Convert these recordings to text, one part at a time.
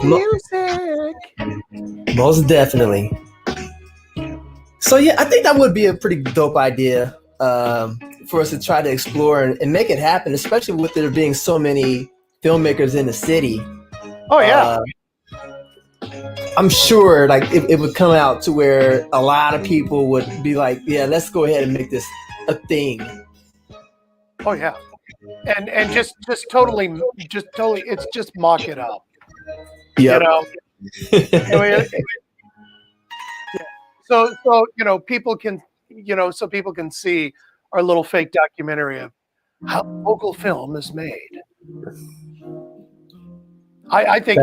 music. Most definitely. So yeah, I think that would be a pretty dope idea for us to try to explore and make it happen, especially with there being so many filmmakers in the city. Oh yeah. I'm sure like it would come out to where a lot of people would be like, yeah, let's go ahead and make this a thing. Oh yeah. And just totally it's just mock it up. Yep. Yeah. So people can see our little fake documentary of how local film is made. I think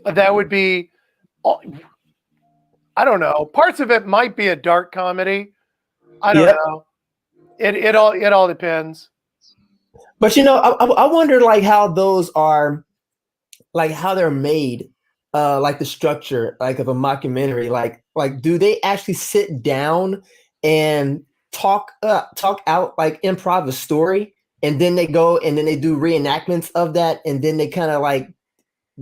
that would be, I don't know. Parts of it might be a dark comedy. I don't know. It all depends. But I wonder like how those are, like how they're made, like the structure like of a mockumentary. Like do they actually sit down and talk out, like improv a story, and then they go and then they do reenactments of that, and then they kind of like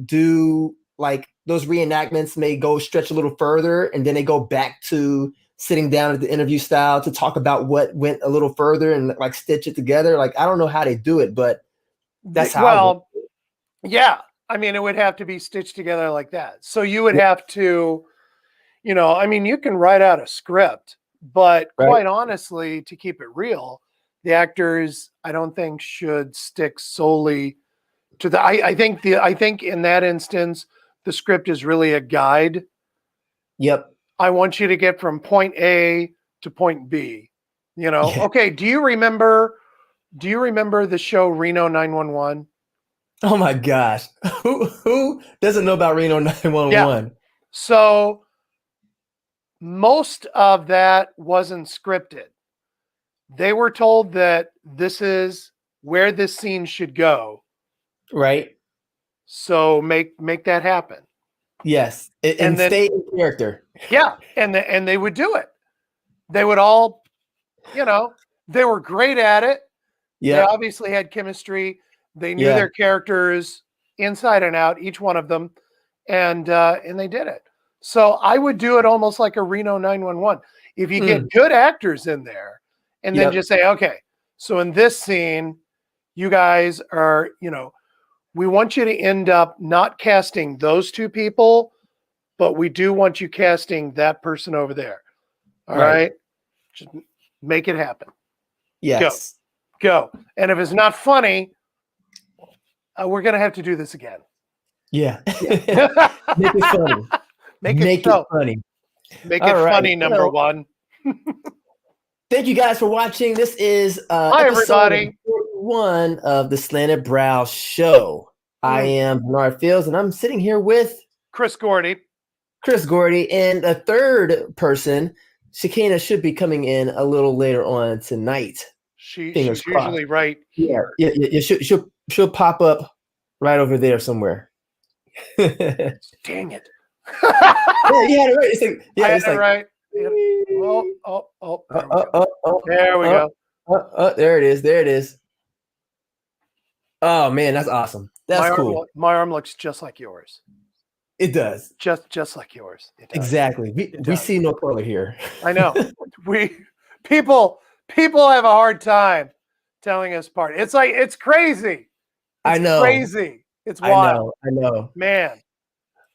do like those reenactments may go stretch a little further, and then they go back to sitting down at the interview style to talk about what went a little further and like stitch it together. Like I don't know how they do it, but that's how. Yeah. I mean, it would have to be stitched together like that. So you would have to, I mean, you can write out a script, but quite honestly, to keep it real, the actors, I don't think should stick solely to the. I think in that instance, the script is really a guide. Yep. I want you to get from point A to point B. Okay. Do you remember the show Reno 911? Oh my gosh. Who doesn't know about Reno 911? Yeah. So most of that wasn't scripted. They were told that this is where this scene should go. Right. So make that happen. Yes. And then, stay in character. Yeah. And they would do it. They would all, they were great at it. Yeah. They obviously had chemistry. They knew their characters inside and out, each one of them, and they did it. So I would do it almost like a Reno 911. If you get good actors in there, and then just say, okay, so in this scene, you guys are, we want you to end up not casting those two people, but we do want you casting that person over there. All right? Just make it happen. Yes. Go. And if it's not funny, we're going to have to do this again. Yeah. Make it funny. Make it funny. Make it funny, number one. Thank you guys for watching. This is Hi, everybody. 41 of the Slanted Brow Show. I am Bernard Fields, and I'm sitting here with Chris Gordy. And the third person, Shekinah, should be coming in a little later on tonight. She's usually right here. Yeah. She'll pop up right over there somewhere. Dang it. Yeah, you had it right. It's like, right. There we go. There it is. Oh man, that's awesome. That's cool. My arm looks just like yours. It does. Just like yours. It does. Exactly. We see no color here. I know. People have a hard time telling us apart. It's like, it's crazy. I know. Crazy. It's wild. I know. Man.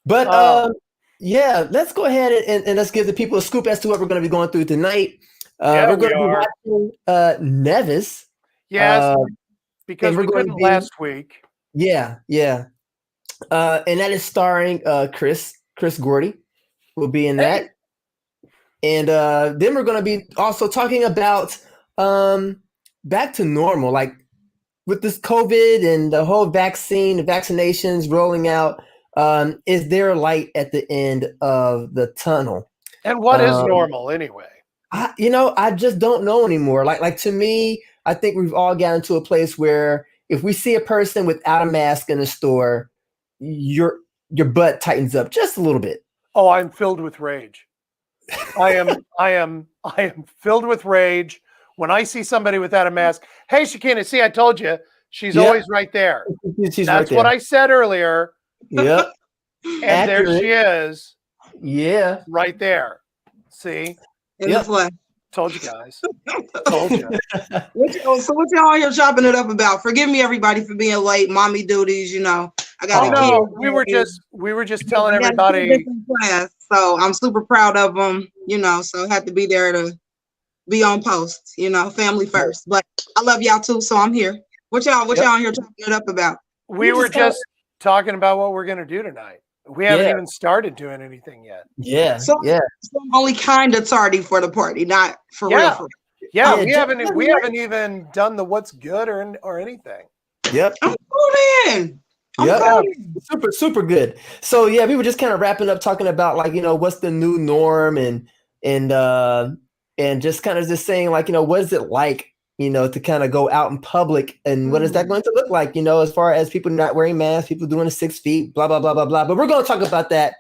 But yeah, let's go ahead and let's give the people a scoop as to what we're going to be going through tonight. We're going to be watching Neves. Yes, because we couldn't last week. Yeah. And that is starring Chris Gordy will be in that. And then we're going to be also talking about back to normal, like with this COVID and the whole vaccinations rolling out. Is there a light at the end of the tunnel? And what is normal anyway? I just don't know anymore. Like to me, I think we've all gotten to a place where if we see a person without a mask in a store, your butt tightens up just a little bit. Oh, I'm filled with rage. I am filled with rage when I see somebody without a mask. Hey, Shekinah, see, I told you, she's always right there. She's That's right there. What I said earlier. Yep. And Accurate. there she is. Yeah. Right there. See? In the flesh. Told you guys. Told you. So what y'all here chopping it up about? Forgive me, everybody, for being late. Mommy duties, I got a kid. We were just telling everybody. Class, so I'm super proud of them. So I had to be there to be on post. Family first. But I love y'all too, so I'm here. What y'all here chopping it up about? We were just talking about what we're gonna do tonight. We haven't even started doing anything yet. Yeah. So I'm only kind of tardy for the party, not for real. For real. Yeah, we haven't even done the what's good or anything. Yep. I'm cool in. Yep. Super good. So yeah, we were just kind of wrapping up talking about what's the new norm and just kind of just saying what is it like to kind of go out in public and what is that going to look like as far as people not wearing masks, people doing the 6 feet, blah blah blah blah blah. But we're going to talk about that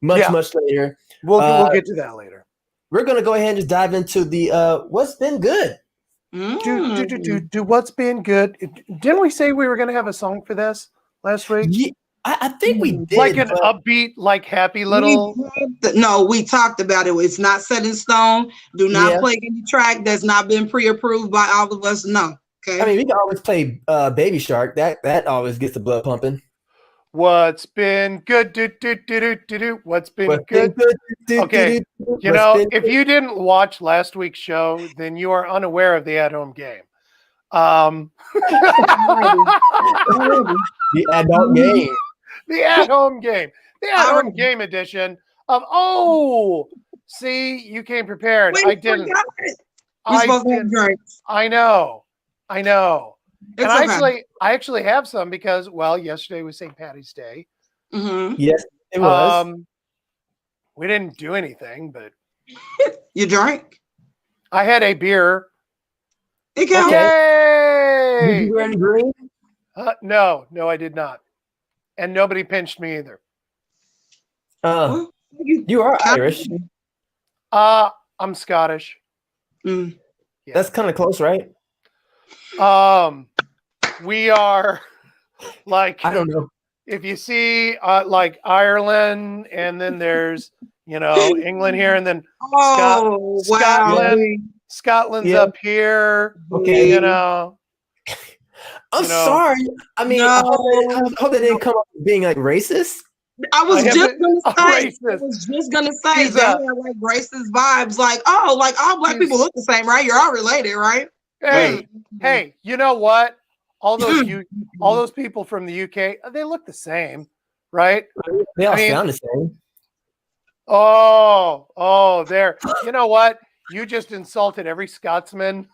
much later. We'll get to that later. We're going to go ahead and just dive into the what's been good. Do what's been good. Didn't we say we were going to have a song for this last week? Yeah, I think we did. Like an upbeat, like happy little. No, we talked about it. It's not set in stone. Do not play any track that's not been pre-approved by all of us. No. Okay. I mean, we can always play Baby Shark. That always gets the blood pumping. What's been good? What's been good? Okay. If you didn't watch last week's show, then you are unaware of the at-home game. The adult game. The at-home game. The at-home game edition of see, you came prepared. I didn't. I know. And I actually have some because yesterday was St. Patty's Day. Mm-hmm. Yes, it was. We didn't do anything, but you drank. I had a beer. It counts. Yay! Did you wear any green? No, I did not, and nobody pinched me either. You are Irish. I'm Scottish. Mm. Yeah. That's kind of close, right? We are like, I don't know. If you see like Ireland, and then there's England here, and then Scotland's up here. Okay, I'm sorry. I mean, I hope they didn't come up with being like racist. I was just gonna say that had like racist vibes, like all black people look the same, right? You're all related, right? Hey, you know what? All those people from the UK, they look the same, right? They all sound the same. There. You know what? You just insulted every Scotsman.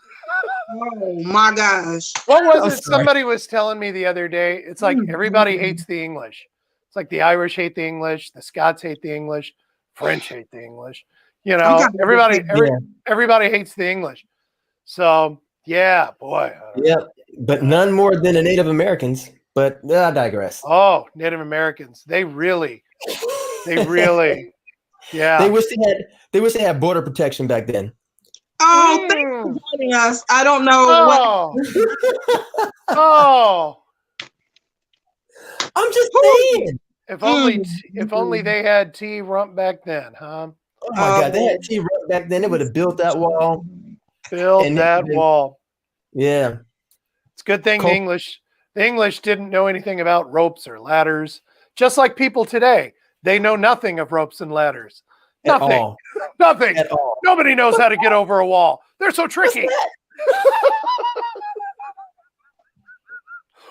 Oh my gosh. What was it? Somebody was telling me the other day. It's like everybody hates the English. It's like the Irish hate the English, the Scots hate the English, French hate the English. Everybody hates the English. So yeah, boy. Yeah, but none more than the Native Americans. But I digress. Oh, Native Americans. They really. Yeah. They wish they had border protection back then. Oh, thanks for joining us. I don't know what. I'm just saying. If only they had tea rump back then, huh? Oh my God, they had tea rump back then. They would have built that wall. Wall. Yeah. It's a good thing the English didn't know anything about ropes or ladders. Just like people today, they know nothing of ropes and ladders. Nothing. Nothing. At all. Nobody knows how to get over a wall. They're so tricky.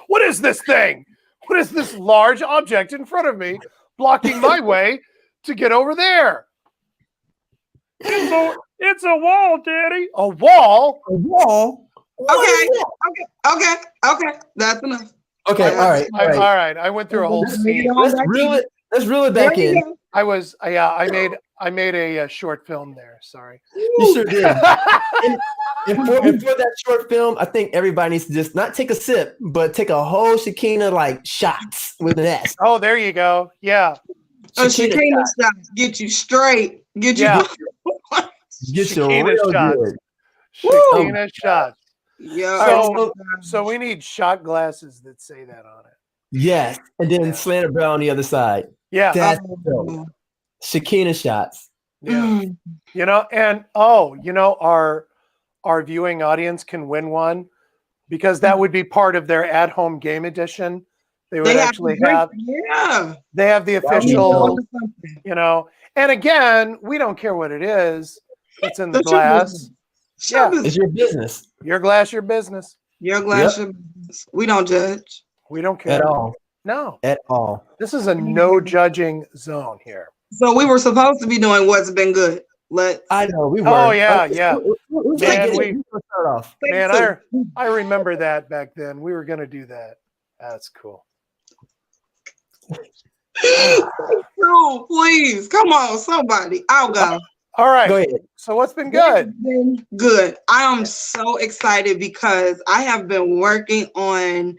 What is this thing? What is this large object in front of me blocking my way to get over there? It's a wall, Daddy. A wall? A wall? Okay. That's enough. Okay, all right. I went through a whole scene. Let's reel it back in. I made a short film there. Sorry. You sure did. and for that short film, I think everybody needs to just not take a sip, but take a whole Shekinah like shots with an S. Oh, there you go. Yeah. Shekinah shots get you straight. Get you. Get you real good. Shekinah shots. Yeah. So we need shot glasses that say that on it. Yes, and then Slanted Brown on the other side. Yeah, that's dope. Shekinah shots. Yeah, you know, and our viewing audience can win one because that would be part of their at-home game edition. They would actually have. Yeah, they have the official. You know, and again, we don't care what it is. It's in the glass. Yeah, it's your business. Your glass, your business. Your glass, your business. We don't judge. We don't care at all. No, at all. This is a no judging zone here. So we were supposed to be doing what's been good. I know we were. Oh yeah, yeah. Man, start off. Man, I remember that back then. We were gonna do that. That's cool. No, please, come on, somebody. I'll go. All right. Go ahead. So what's been good? Good. I am so excited because I have been working on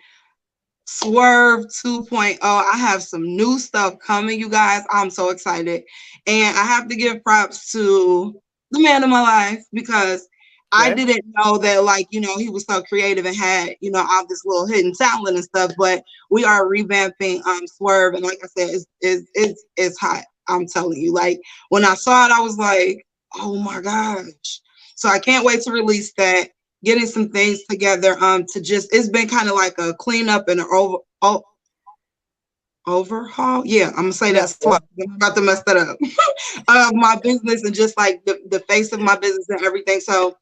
Swerve 2.0. I have some new stuff coming, you guys. I'm so excited. And I have to give props to the man of my life because I didn't know that, like, you know, he was so creative and had, you know, all this little hidden talent and stuff. But we are revamping Swerve, and like I said, it's hot. I'm telling you. Like, when I saw it, I was like, oh my gosh. So I can't wait to release that. Getting some things together to just, it's been kind of like a cleanup and an overhaul. Yeah, I'm gonna say that's slow. I'm about to mess that up. Of my business and just like the face of my business and everything. So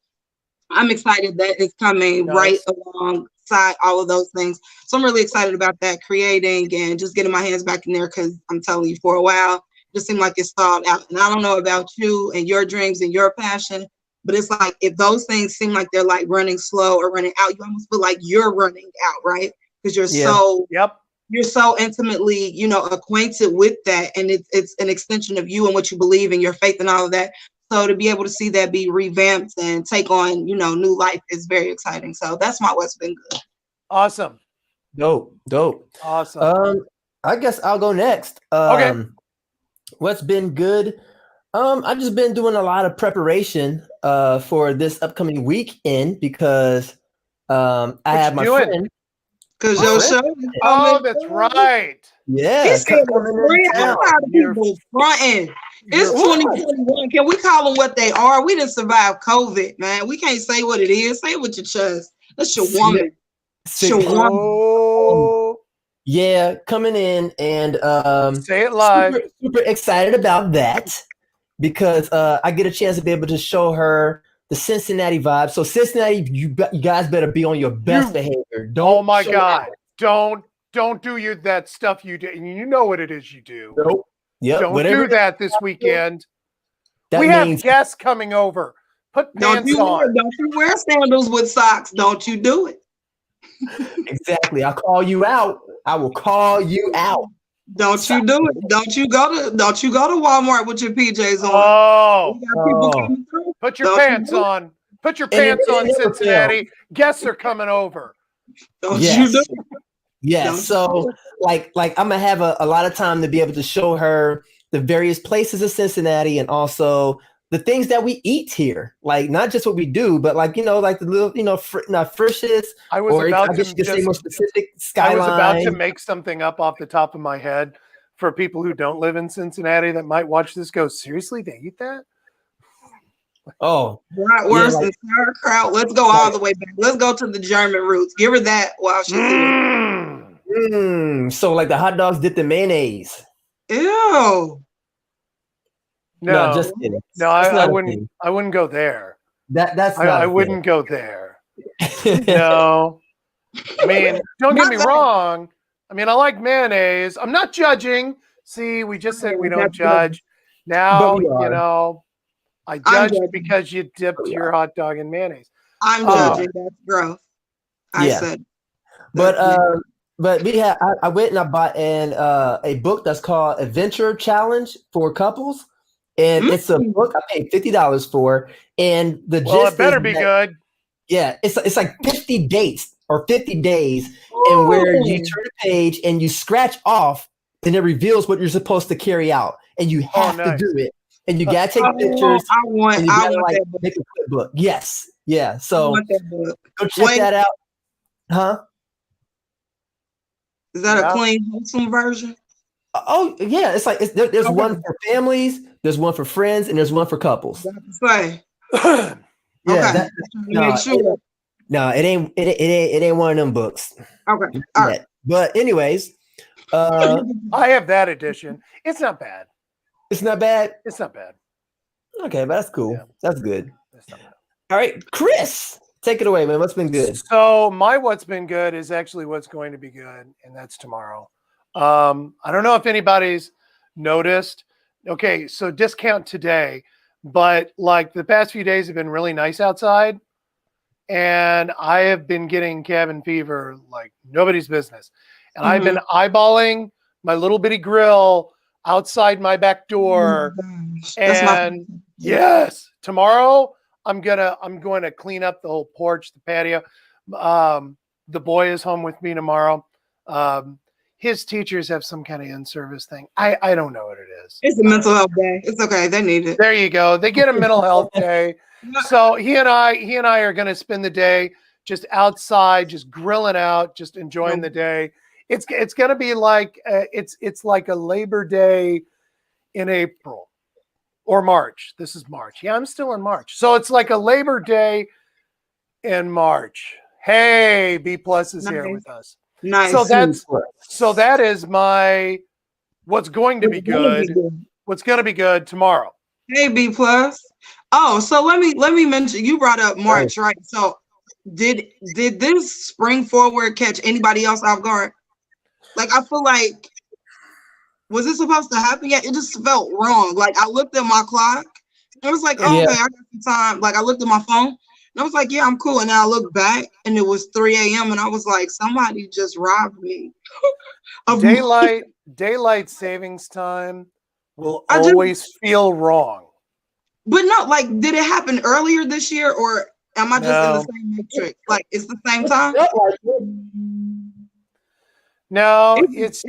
I'm excited that it's coming right alongside all of those things. So I'm really excited about that, creating and just getting my hands back in there, because I'm telling you, for a while, it just seemed like it stalled out. And I don't know about you and your dreams and your passion, but it's like, if those things seem like they're like running slow or running out, you almost feel like you're running out, right? Because you're you're so intimately, you know, acquainted with that. And it's an extension of you and what you believe in, your faith and all of that. So to be able to see that be revamped and take on, you know, new life is very exciting. So that's my what's been good. Awesome. Dope. Awesome. I guess I'll go next. Okay. What's been good? I've just been doing a lot of preparation for this upcoming weekend because I have my friend. Because your show. Oh, that's right. Yeah. He's people fronting. It's 2021. Can we call them what they are? We didn't survive COVID, man. We can't say what it is. Say it with your chest. That's your woman. Yeah, coming in and say it live. Super excited about that because I get a chance to be able to show her the Cincinnati vibe. So Cincinnati, you guys better be on your best behavior. Oh my God. Don't do that stuff you do. You know what it is you do. Nope. Yep. Don't do that this weekend. We have guests coming over. Put pants on. Don't you wear sandals with socks. Don't you do it. Exactly. I'll call you out. I will call you out. Don't you do it. Don't you go to Walmart with your PJs Oh. on. Put your pants on. Put your pants on, Cincinnati. Guests are coming over. Don't you do it. Yes. So like I'm gonna have a lot of time to be able to show her the various places of Cincinnati and also the things that we eat here. Like not just what we do, but like, you know, like the little, you know, frishes. I was about to make something up off the top of my head for people who don't live in Cincinnati that might watch this go, seriously, they eat that? Oh, right, worse than sauerkraut. Let's go all the way back. Let's go to the German roots. Give her that while she's here. So like the hot dogs dipped in mayonnaise. Ew. No, just kidding. No, I wouldn't. I wouldn't go there. I wouldn't go there. No, I mean, don't get me wrong. I mean, I like mayonnaise. I'm not judging. See, we just said we don't judge. Now, you know, I judged because you dipped your hot dog in mayonnaise. I'm judging. That's gross. I said. But I went and I bought a book that's called Adventure Challenge for Couples. And it's a book I paid $50 for. And the gist it better be good. Yeah, it's like 50 dates or 50 days, and where you turn a page and you scratch off, and it reveals what you're supposed to carry out, and you have to do it, and you gotta take pictures. I want that book. Make a quick book. Yes, yeah. So I want that book. go check that out, huh? Is that a clean, wholesome version? Oh yeah, it's like there's one for families, there's one for friends, and there's one for couples. Say. Yeah, okay. No, it ain't one of them books. Okay, all right. But anyways, I have that edition. It's not bad. It's not bad. It's not bad. Okay, but that's cool. Yeah. That's good. All right, Chris, take it away, man. What's been good? So my what's been good is actually what's going to be good, and that's tomorrow. I don't know if anybody's noticed. Okay, so discount today, but like the past few days have been really nice outside, and I have been getting cabin fever like nobody's business. And I've been eyeballing my little bitty grill outside my back door. And yes, tomorrow I'm going to clean up the whole porch, the patio. The boy is home with me tomorrow. His teachers have some kind of in-service thing. I don't know what it is. It's a mental health day. It's okay. They need it. There you go. They get a mental health day. So he and I are going to spend the day just outside, just grilling out, just enjoying the day. It's going to be like it's like a Labor Day in April or March. This is March. Yeah, I'm still in March. So it's like a Labor Day in March. Hey, B+ is here with us. Nice. So that is my what's going to be good. What's going to be good tomorrow. Hey, B+. Oh, so let me mention, you brought up March, right? So did this spring forward catch anybody else off guard? Like, I feel like, was it supposed to happen yet? It just felt wrong. Like, I looked at my clock. I was like, oh, okay, I got some time. Like, I looked at my phone. And I was like, yeah, I'm cool. And then I looked back, and it was 3 a.m. And I was like, somebody just robbed me. Daylight savings time will always feel wrong. But no, like, did it happen earlier this year, or am I just in the same matrix? Like, it's the same time? No, it's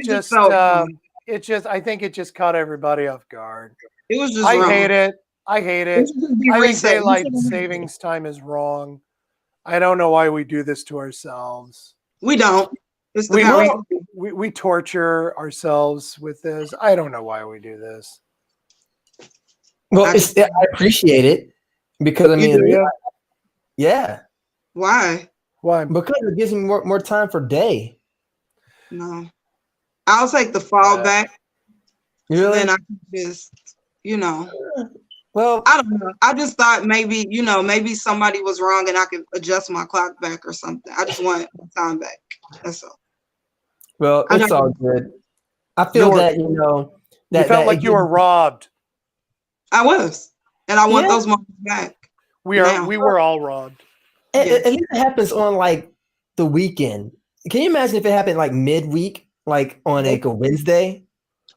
just I think it just caught everybody off guard. It was just I hate it. I think daylight savings time is wrong. I don't know why we do this to ourselves. We don't. We torture ourselves with this. I don't know why we do this. Well, I appreciate it because I mean, yeah. Why? Because it gives me more time for day. No, I'll take the fall back. Really? Then I can just, Well, I don't know. I just thought maybe, maybe somebody was wrong and I could adjust my clock back or something. I just want my time back. That's all. Well, it's all good. I feel that, that you felt like you were robbed. I was, and I want those moments back. We were all robbed. At least it happens on like the weekend. Can you imagine if it happened like midweek, like on like a Wednesday?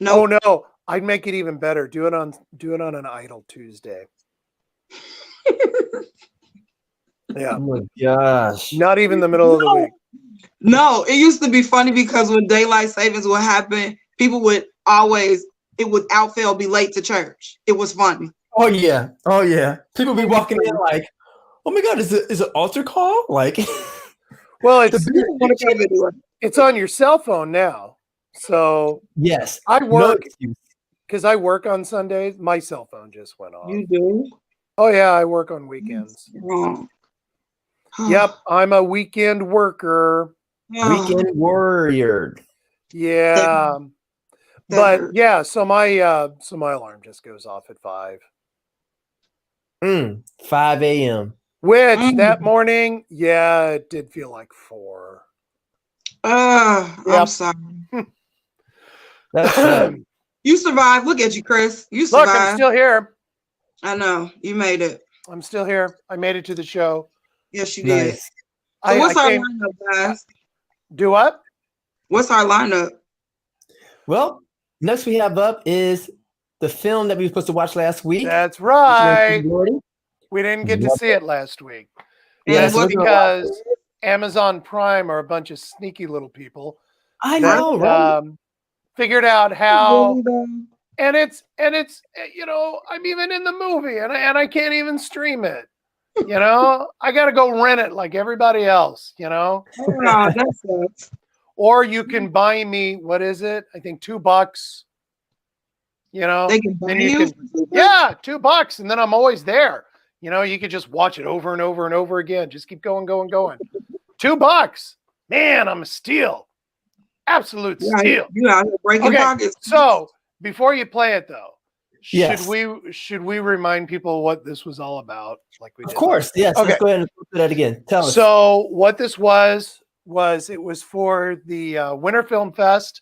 No. Oh no, I'd make it even better. Do it on an idle Tuesday. Yeah. Oh my gosh. Not even the middle of the week. No, it used to be funny because when daylight savings would happen, people would always, it would without fail be late to church. It was funny. Oh yeah. People be walking in like, oh my God, is it altar call? Like, well, it's on your cell phone now. So yes, I work because I work on Sundays. My cell phone just went off. You do? Oh yeah, I work on weekends. Yep, I'm a weekend worker. Weekend warrior. Yeah. But yeah, so my alarm just goes off at 5. 5 a.m. Which that morning, it did feel like 4. I'm sorry. You survived. Look at you, Chris. You survived. Look, I'm still here. I know. You made it. I'm still here. I made it to the show. Yes, you did. Nice. So what's our lineup, guys? Do what? What's our lineup? Well, next we have up is the film that we were supposed to watch last week. That's right. We didn't get to see it last week. Yes, because Amazon Prime are a bunch of sneaky little people. I know, right? Figured out how, and it's I'm even in the movie and I can't even stream it. I got to go rent it like everybody else. Oh, that sucks. Or you can buy me, what is it? I think $2. You know, They can buy then you you? can, yeah, $2, and then I'm always there. You know, you could just watch it over and over and over again. Just keep going. $2. Man, I'm a steal. Absolute steal. You out here breaking pockets. So before you play it though, Yes. should we remind people what this was all about? Like we did. Of course, yes. Okay. Let's go ahead and do that again. Tell us. So what this was it was for the Winter Film Fest,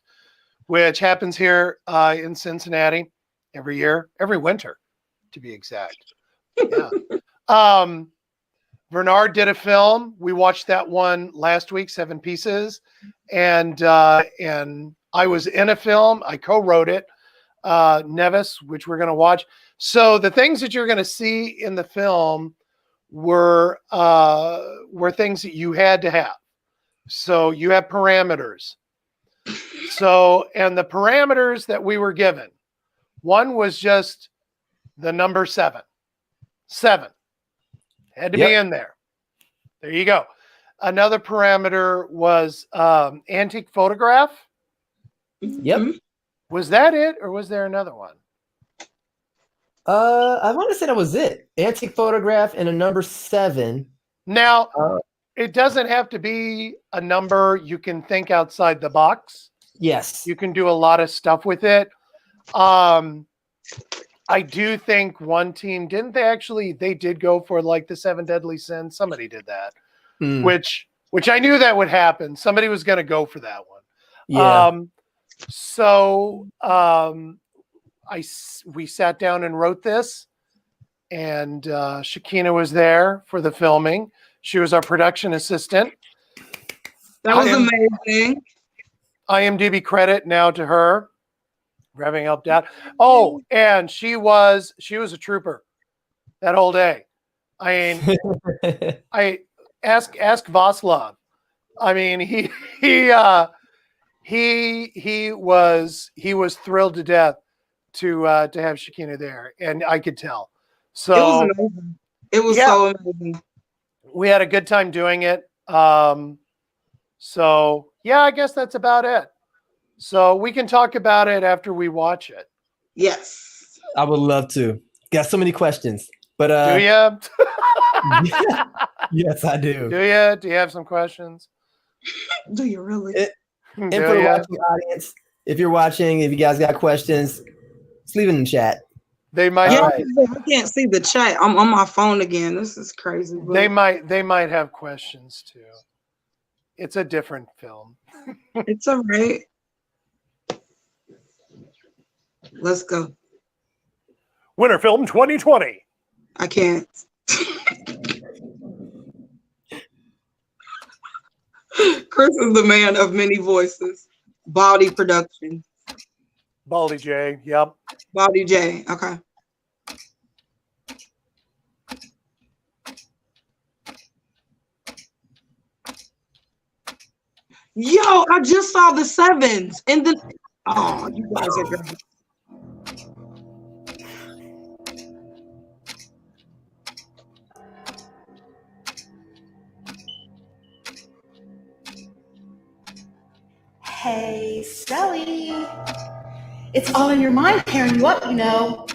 which happens here in Cincinnati every year, every winter, to be exact. Yeah. Bernard did a film. We watched that one last week, 7 Pieces, and I was in a film. I co-wrote it, Neves, which we're going to watch. So the things that you're going to see in the film were things that you had to have. So you have parameters. So, and the parameters that we were given, one was just the number 7. 7 had to be in there. There you go. Another parameter was antique photograph. Yep. Was that it, or was there another one? I want to say that was it. Antique photograph and a number 7. Now, it doesn't have to be a number. You can think outside the box. Yes. You can do a lot of stuff with it. I do think one team, didn't they actually, they did go for like the 7 deadly sins. Somebody did that, which I knew that would happen. Somebody was going to go for that one. Yeah. We sat down and wrote this, and Shakina was there for the filming. She was our production assistant. That was amazing. IMDb credit now to her for having helped out. Oh, and she was a trooper that whole day. I mean, I ask Vaslav. I mean, he was thrilled to death to have Shakina there, and I could tell. So it was amazing. It was so amazing. We had a good time doing it. So yeah, I guess that's about it. So we can talk about it after we watch it. Yes. I would love to. Got so many questions. But do you? Yes, I do. Do you? Do you have some questions? Do you really? And for the watching audience, if you're watching, if you guys got questions, just leave it in the chat. They might. Yeah, I can't see the chat. I'm on my phone again. This is crazy. But they might have questions too. It's a different film. It's all right. Let's go. Winter Film 2020. I can't. Chris is the man of many voices. Baldy Production. Baldy J. Yep. Baldy J. Okay. Yo, I just saw the 7s and the. Oh, you guys are great. Hey, Sally. It's all in your mind, pairing you up, you know.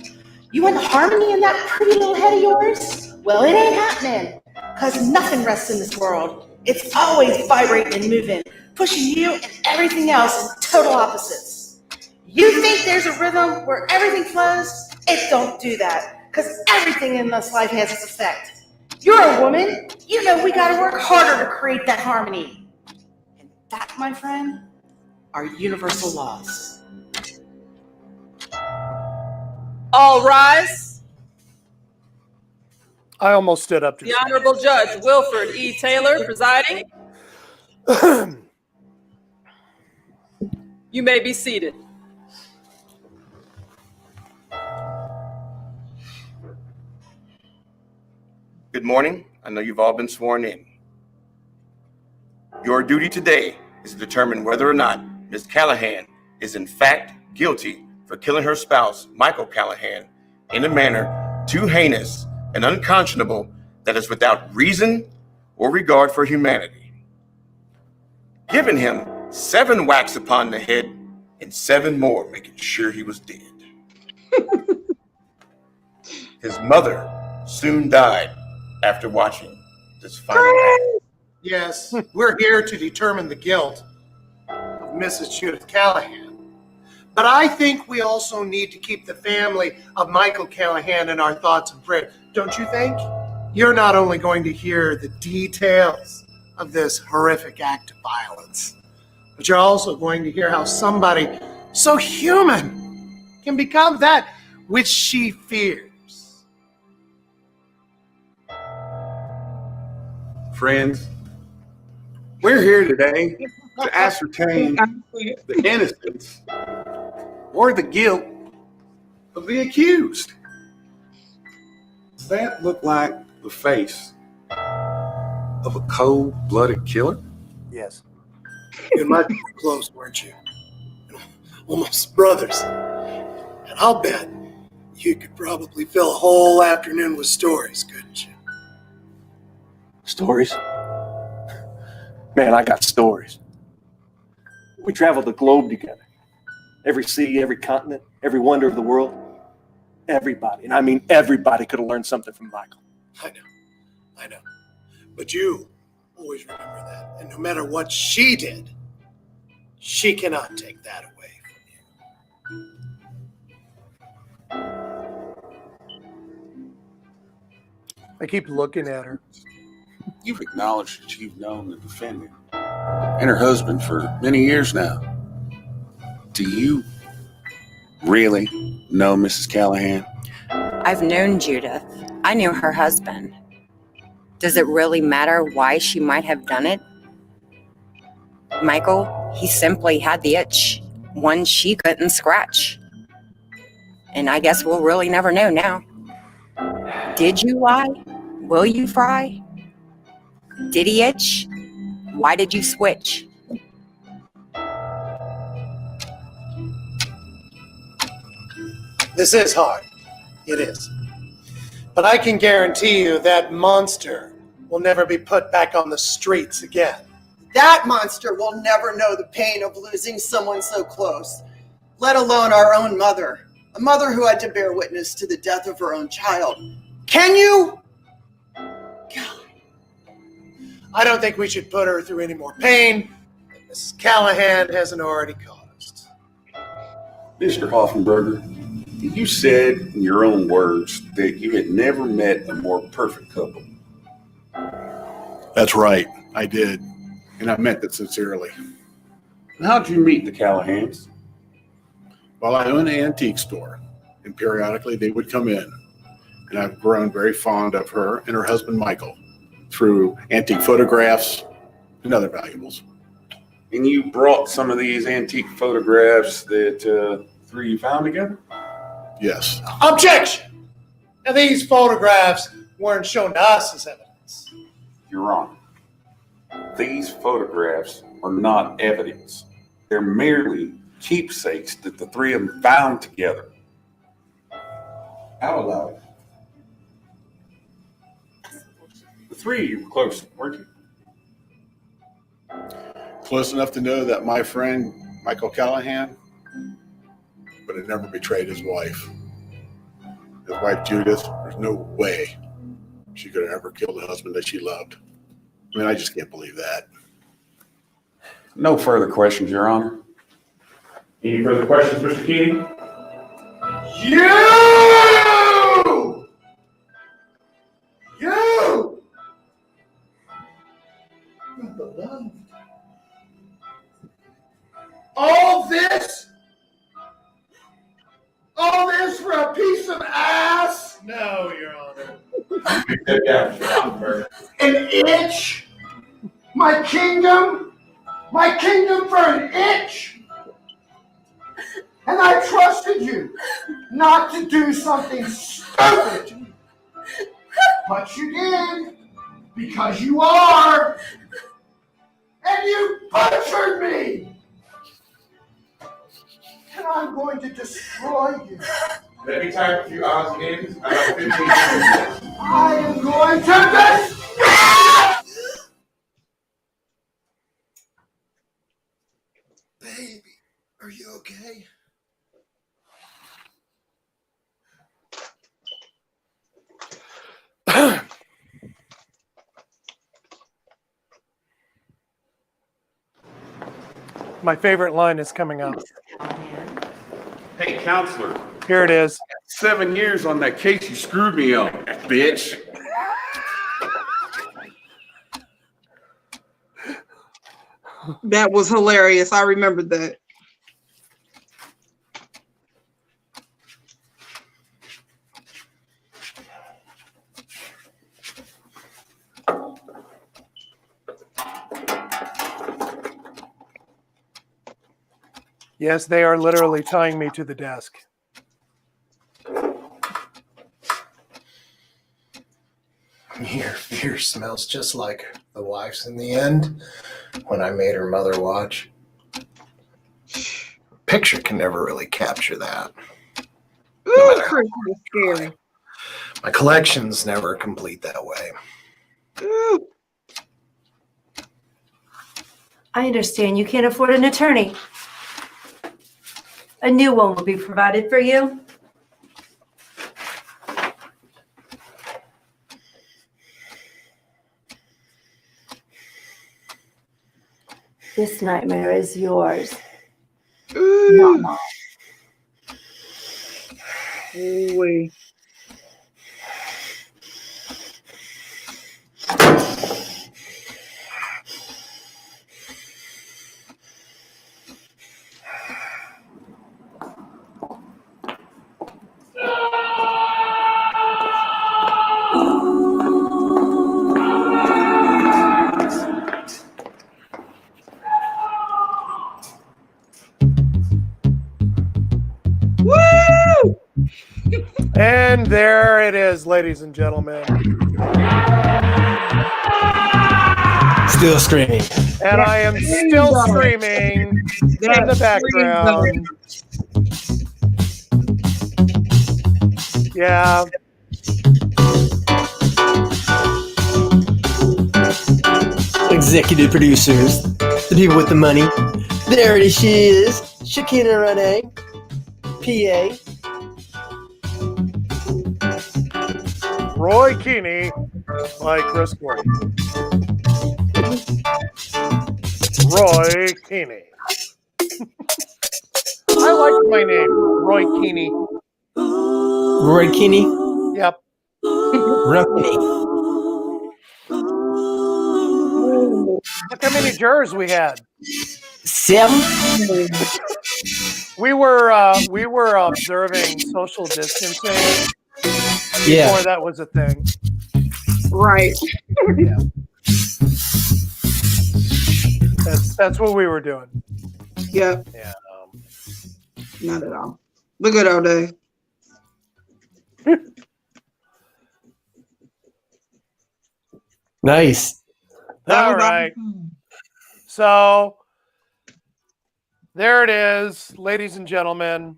You want harmony in that pretty little head of yours? Well, it ain't happening, because nothing rests in this world. It's always vibrating and moving, pushing you and everything else in total opposites. You think there's a rhythm where everything flows? It don't do that, because everything in this life has its effect. You're a woman. You know we got to work harder to create that harmony. And that, my friend, are universal laws. All rise. I almost stood up to The Honorable Judge Wilford E. Taylor presiding. You may be seated. Good morning. I know you've all been sworn in. Your duty today is to determine whether or not Ms. Callahan is in fact guilty for killing her spouse, Michael Callahan, in a manner too heinous and unconscionable that is without reason or regard for humanity. Giving him 7 whacks upon the head, and 7 more making sure he was dead. His mother soon died after watching this final act. Yes, we're here to determine the guilt of Mrs. Judith Callahan. But I think we also need to keep the family of Michael Callahan in our thoughts and prayers. Don't you think? You're not only going to hear the details of this horrific act of violence, but you're also going to hear how somebody so human can become that which she fears. Friends, we're here today to ascertain the innocence or the guilt of the accused. Does that look like the face of a cold-blooded killer? Yes. You and Mike were close, weren't you? Almost brothers. And I'll bet you could probably fill a whole afternoon with stories, couldn't you? Stories? Man, I got stories. We traveled the globe together. Every sea, every continent, every wonder of the world. Everybody, and I mean everybody, could have learned something from Michael. I know. But you always remember that. And no matter what she did, she cannot take that away from you. I keep looking at her. You've acknowledged that you've known the defendant and her husband for many years now. Do you really know Mrs. Callahan? I've known Judith. I knew her husband. Does it really matter why she might have done it? Michael, he simply had the itch, one she couldn't scratch. And I guess we'll really never know now. Did you lie? Will you fry? Did he itch? Why did you switch? This is hard. It is. But I can guarantee you that monster will never be put back on the streets again. That monster will never know the pain of losing someone so close, let alone our own mother, a mother who had to bear witness to the death of her own child. Can you? God. I don't think we should put her through any more pain than Mrs. Callahan hasn't already caused. Mr. Hoffenberger, you said in your own words that you had never met a more perfect couple. That's right, I did. And I meant that sincerely. How'd you meet the Callahans? Well, I own an antique store, and periodically they would come in. And I've grown very fond of her and her husband, Michael, through antique photographs and other valuables. And you brought some of these antique photographs that three of you found together? Yes. Objection! Now, these photographs weren't shown to us as evidence. You're wrong. These photographs are not evidence. They're merely keepsakes that the three of them found together. Out loud. The three of you were close, weren't you? Close enough to know that my friend, Michael Callahan, but had never betrayed his wife. His wife, Judith, there's no way she could have ever killed the husband that she loved. I mean, I just can't believe that. No further questions, Your Honor. Any further questions, Mr. Keating? You! Beloved. All this for a piece of ass? No, Your Honor. An itch? My kingdom for an itch? And I trusted you not to do something stupid. But you did, because you are. And you butchered me. And I'm going to destroy you. Let me type a few odds and ends. I got 15 minutes. I am going to destroy. okay? My favorite line is coming up. Hey, counselor. Here it is. 7 years on that case you screwed me on, bitch. That was hilarious. I remember that. Yes, they are literally tying me to the desk. Your beer smells just like the wife's in the end when I made her mother watch. Picture can never really capture that. Ooh, Chris, that's scary. My collection's never complete that way. Ooh. I understand you can't afford an attorney. A new one will be provided for you. This nightmare is yours, not mine. Ooh. Woo! And there it is, ladies and gentlemen. Still screaming. And I am still screaming in the background. Yeah. Executive producers, the people with the money. There she is, Shakina Renee, PA. Roy Keeney by Chris Gordy. Roy Keeney. I like my name, Roy Keeney. Roy Keeney? Yep. Roy Keeney. Look how many jurors we had. 7? We were observing social distancing before that was a thing. Right. Yeah. That's what we were doing. Yep. Yeah. Not at all. Look at all day. Nice. All right. So there it is, ladies and gentlemen.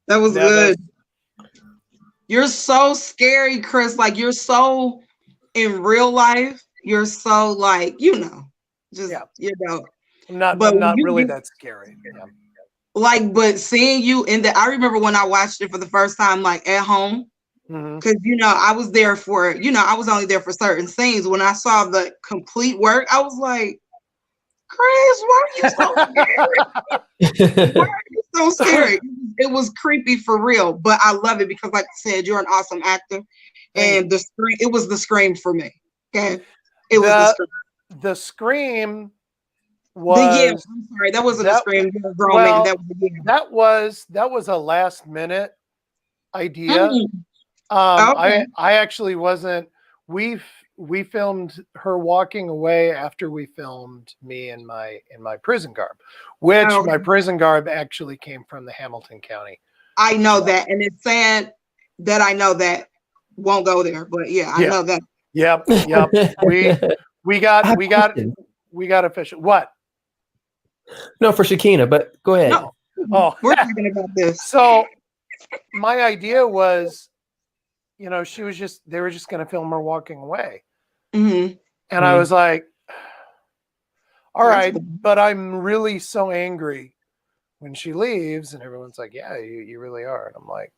That was Neves. good. You're so scary, Chris. Like, you're so in real life. You're so like, just I'm not really that scary. Yeah. Like, but seeing you in the, I remember when I watched it for the first time, like at home, because I was there for, I was only there for certain scenes. When I saw the complete work, I was like, Chris, why are you so scary? Why are you so scary? It was creepy for real, but I love it because, like I said, you're an awesome actor, and it was the scream for me. Okay, it was the scream. I'm sorry, that wasn't a scream. That was a last minute idea. I actually wasn't. We filmed her walking away after we filmed me in my prison garb, which my prison garb actually came from the Hamilton County. I know that, and it's sad that I know that won't go there, but I know that. Yep. We got official. What? No, for Shakina, but go ahead. No. Oh, we're talking about this. So my idea was, they were just going to film her walking away. And I was like, all right, but I'm really so angry when she leaves, and everyone's like, yeah, you really are. And I'm like,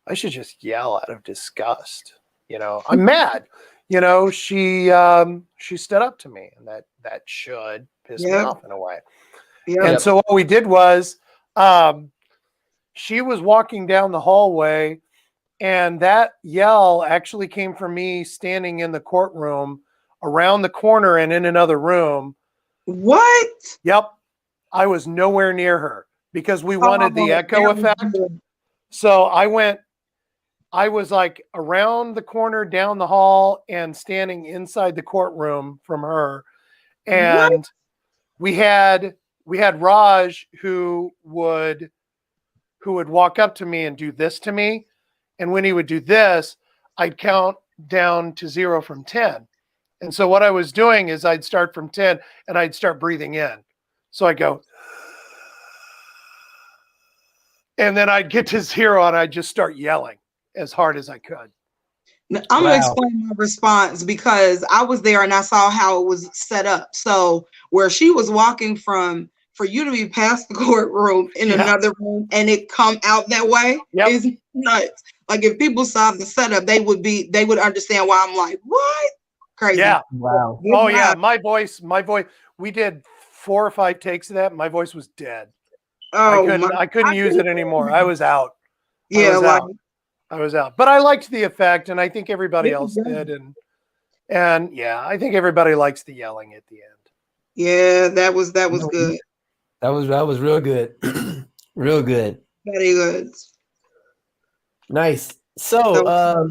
I should just yell out of disgust. I'm mad. She stood up to me, and that should piss me off in a way. And so what we did was, she was walking down the hallway, and that yell actually came from me standing in the courtroom around the corner and in another room. What? Yep. I was nowhere near her because we wanted the echo effect. So I was like around the corner, down the hall, and standing inside the courtroom from her. And we had Raj who would walk up to me and do this to me. And when he would do this, I'd count down to 0 from 10. And so what I was doing is I'd start from 10 and I'd start breathing in. So I'd go, and then I'd get to 0 and I'd just start yelling as hard as I could. I'm going to explain my response because I was there and I saw how it was set up. So where she was walking from, for you to be past the courtroom in another room and it come out that way is nuts. Like if people saw the setup, they would understand why I'm like, what? Crazy. Yeah. Wow. Oh yeah. My voice, we did 4 or 5 takes of that. And my voice was dead. Oh, I couldn't use it anymore. I was out. Yeah. I was out, but I liked the effect, and I think everybody else did. And yeah, I think everybody likes the yelling at the end. Yeah, that was good. That was real good. Real good. Very good. Nice. So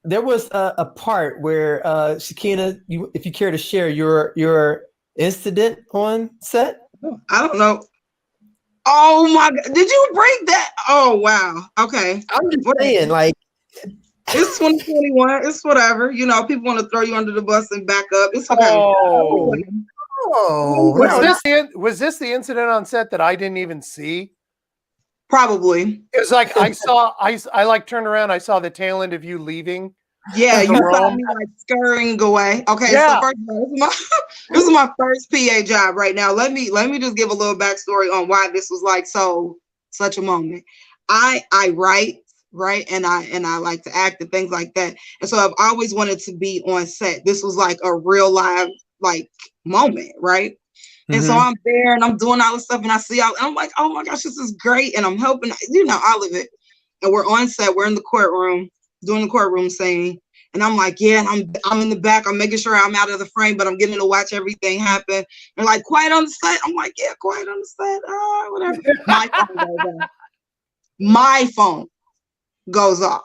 there was a part where Shakina, if you care to share your incident on set. I don't know. Oh my God. Did you break that? Oh wow. Okay. I'm just saying, like, it's 2021. It's whatever. People want to throw you under the bus and back up. It's okay. Was this the incident on set that I didn't even see? Probably. It was like I like turned around, I saw the tail end of you leaving. Yeah, you saw me like scurrying away. Okay, so first of all, this is my first PA job right now. Let me just give a little backstory on why this was like such a moment. I write, right, and I like to act and things like that, and so I've always wanted to be on set. This was like a real live like moment, right? And so I'm there and I'm doing all this stuff, and I see and I'm like, oh my gosh, this is great, and I'm helping, all of it. And we're on set, we're in the courtroom doing the courtroom scene. And I'm like, yeah, and I'm in the back. I'm making sure I'm out of the frame, but I'm getting to watch everything happen. And like, quiet on the set. I'm like, yeah, quiet on the set. Whatever. My phone goes off.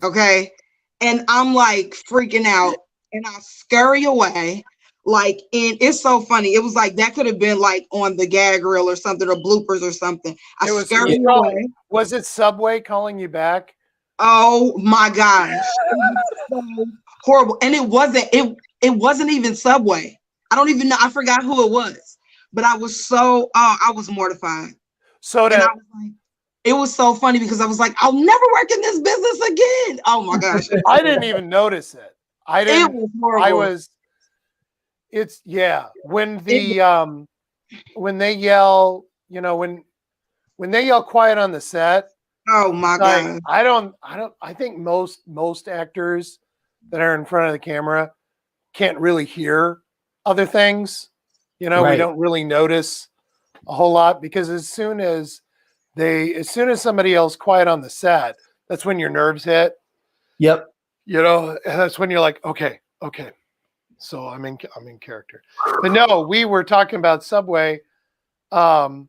Okay. And I'm like freaking out, and I scurry away. Like, and it's so funny. It was like that could have been like on the gag reel or something, or bloopers or something. I scurry away. Was it Subway calling you back? Oh my gosh. It was so horrible. And it wasn't even Subway. I don't even know. I forgot who it was. But I was I was mortified. It was so funny because I was like, I'll never work in this business again. Oh my gosh. I didn't even notice it. It was horrible. When they yell, when they yell quiet on the set. Oh my God. I think most actors that are in front of the camera can't really hear other things. We don't really notice a whole lot, because as soon as somebody else quiet on the set, that's when your nerves hit. Yep. And that's when you're like, okay. So I'm in character. But no, we were talking about Subway. And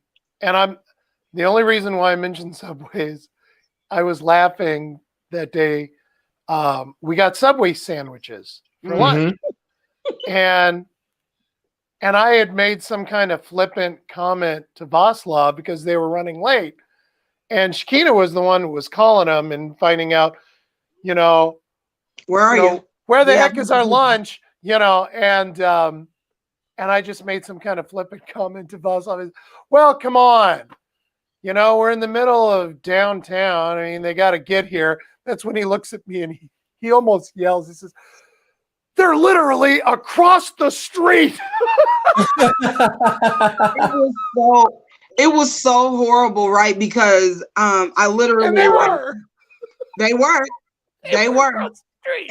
the only reason why I mentioned Subway is I was laughing that day. We got Subway sandwiches for lunch. And I had made some kind of flippant comment to Vaslav because they were running late. And Shakina was the one who was calling them and finding out, where are you? Where the heck is our lunch? And I just made some kind of flippant comment to Vaslav. Well, come on. We're in the middle of downtown. I mean, they got to get here. That's when he looks at me and he almost yells. He says, they're literally across the street. It was so horrible, right? Because I literally And they were. They were.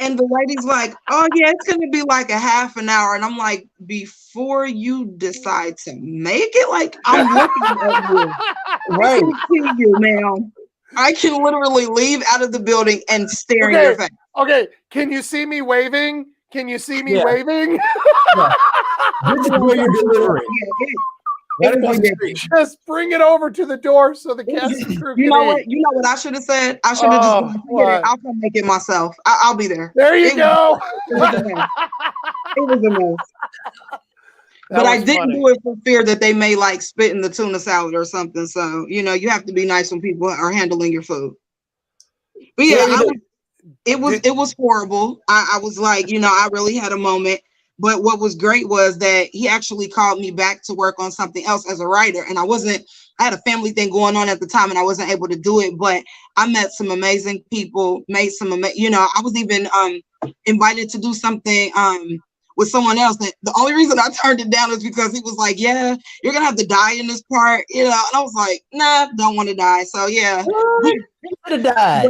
And the lady's like, oh yeah, it's gonna be like a half an hour. And I'm like, before you decide to make it, like I'm looking at you. Right. I can see you, ma'am. I can literally leave out of the building and stare in your face. Okay. Can you see me waving? Can you see me waving? Yeah. This is where you're delivering. Just bring it over to the door so the cast and crew You can know eat. what? You know what I should have said? I should have just been like, forget it. I'll come make it myself. I'll be there. There you go. It was a mess. It was a mess. But I didn't do it for fear that they may like spit in the tuna salad or something. So, you know, you have to be nice when people are handling your food. But yeah, it was horrible. I was like, you know, I really had a moment. But what was great was that he actually called me back to work on something else as a writer. And I had a family thing going on at the time and I wasn't able to do it. But I met some amazing people, made some, you know, I was even invited to do something with someone else. And the only reason I turned it down is because he was like, yeah, you're going to have to die in this part. You know, and I was like, nah, don't want to die. So yeah. You could have died.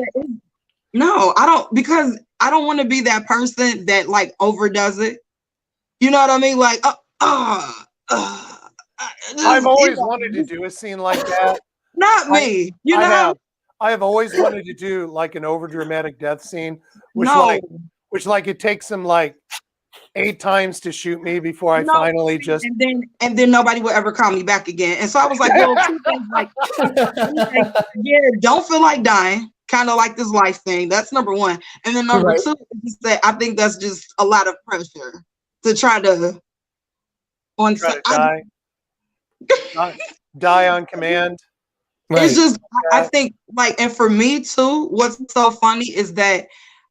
No, I don't, because I don't want to be that person that like overdoes it. You know what I mean? Like, I've always wanted to do a scene like that. Not me. You know, I have always wanted to do like an overdramatic death scene, which it takes him like 8 times to shoot me before I finally just. And then nobody will ever call me back again. And so I was like, well, 2 things, like, yeah, don't feel like dying. Kind of like this life thing. That's number one. And then number 2 is that I think that's just a lot of pressure to try to die on command. It's just I think like, and for me too, what's so funny is that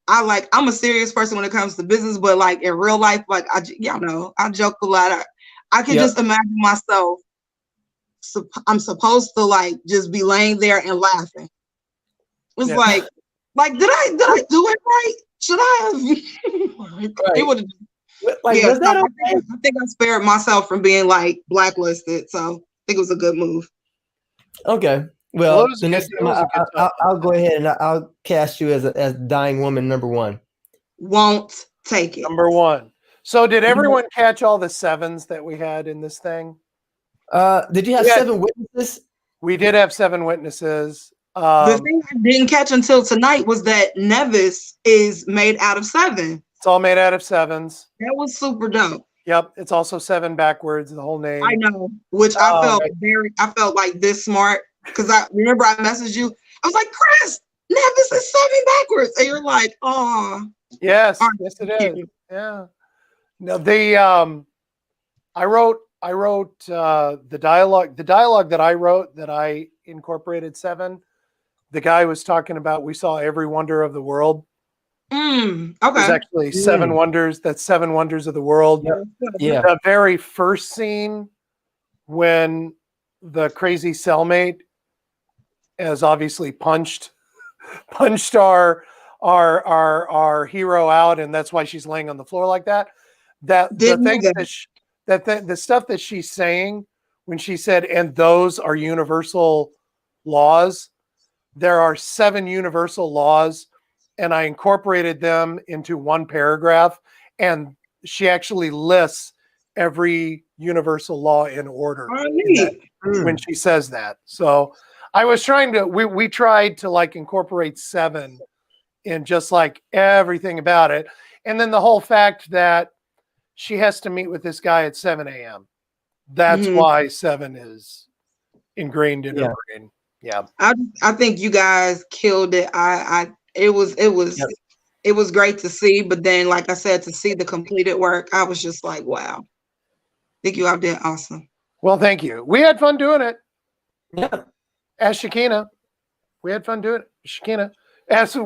I'm a serious person when it comes to business, but like in real life, like I joke a lot. I can just imagine myself. I'm supposed to like just be laying there and laughing. It's like did I do it right? Should I have? It would have. Like, was that okay? I think I spared myself from being like blacklisted, so I think it was a good move. Okay, well, the next time I'll go ahead and I'll cast you as dying woman number 1. Won't take it. Number 1. So, did everyone catch all the 7s that we had in this thing? Did you have 7 witnesses? We did have 7 witnesses. The thing I didn't catch until tonight was that Neves is made out of 7. It's all made out of 7s. That was super dope. Yep, it's also 7 backwards, the whole name. I know, which I felt like this smart because I remember I messaged you. I was like, Chris, Neves is 7 backwards, and you're like, oh. Yes, yes, it is. Yeah. No, I wrote the dialogue. The dialogue that I wrote that I incorporated 7. The guy was talking about we saw every wonder of the world. Okay. There's actually 7 wonders. That's 7 wonders of the world. Yeah. The very first scene when the crazy cellmate has obviously punched our hero out, and that's why she's laying on the floor like that. The stuff that she's saying when she said, and those are universal laws. There are 7 universal laws, and I incorporated them into 1 paragraph, and she actually lists every universal law in order when she says that. So I was trying to, we tried to like incorporate 7 in just like everything about it. And then the whole fact that she has to meet with this guy at 7 a.m. That's why 7 is ingrained in her brain. Yeah. I think you guys killed it. It was great to see, but then like I said, to see the completed work, I was just like, wow. I think you all did awesome. Well, thank you. We had fun doing it. Yeah. Ask Shakina. We had fun doing it. Shakina.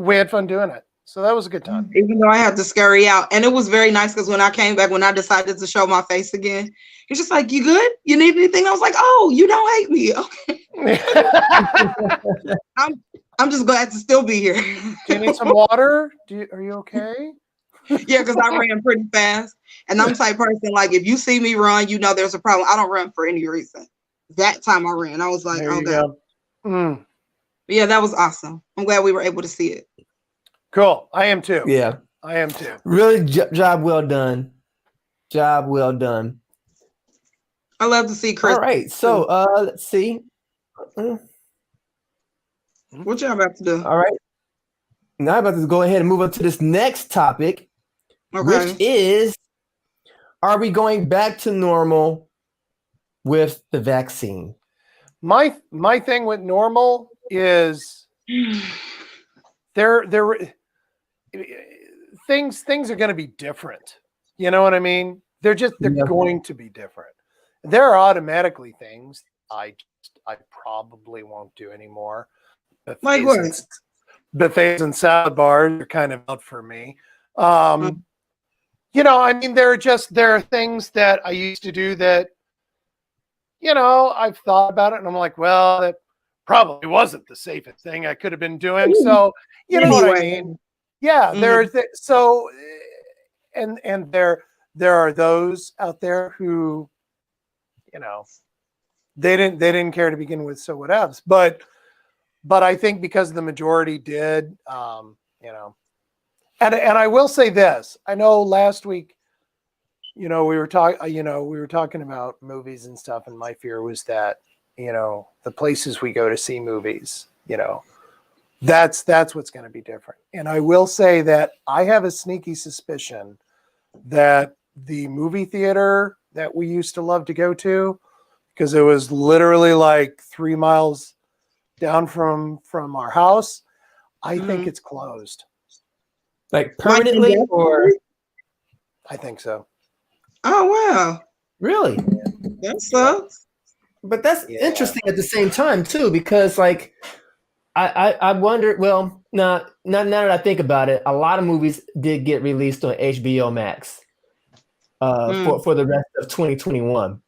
We had fun doing it. So that was a good time. Even though I had to scurry out. And it was very nice because when I came back, when I decided to show my face again, he's just like, you good? You need anything? I was like, oh, you don't hate me. Okay. I'm just glad to still be here. Do you need some water? Are you okay? Yeah, because I ran pretty fast. And I'm the type of person, like, if you see me run, you know there's a problem. I don't run for any reason. that time I ran. I was like, There you okay. go. But yeah, that was awesome. I'm glad we were able to see it. Cool. I am too. Yeah. I am too. Really, job well done. Job well done. I love to see Chris. All right. So let's see. What y'all about to do? All right. Now I'm about to go ahead and move on to this next topic, which is, are we going back to normal with the vaccine? My thing with normal is there things are going to be different. You know what I mean? They're going to be different. There are automatically things I probably won't do anymore. Like what? Buffets and salad bars are kind of out for me. You know, I mean, there are things that I used to do that, you know, I've thought about it and I'm like, well, that probably wasn't the safest thing I could have been doing. So, you know what I mean? Yeah, and there are those out there who, you know, they didn't care to begin with, so whatevs. But I think because the majority did, you know, and I will say this. I know last week, you know, we were talking about movies and stuff, and my fear was that, you know, the places we go to see movies, you know, that's what's going to be different. And I will say that I have a sneaky suspicion that the movie theater that we used to love to go to, because it was literally like 3 miles down from our house, I think it's closed. Like permanently, or? I think so. Oh wow! Really? That sucks. But that's interesting at the same time too, because like I wonder. Well, now that I think about it, a lot of movies did get released on HBO Max for the rest of 2021.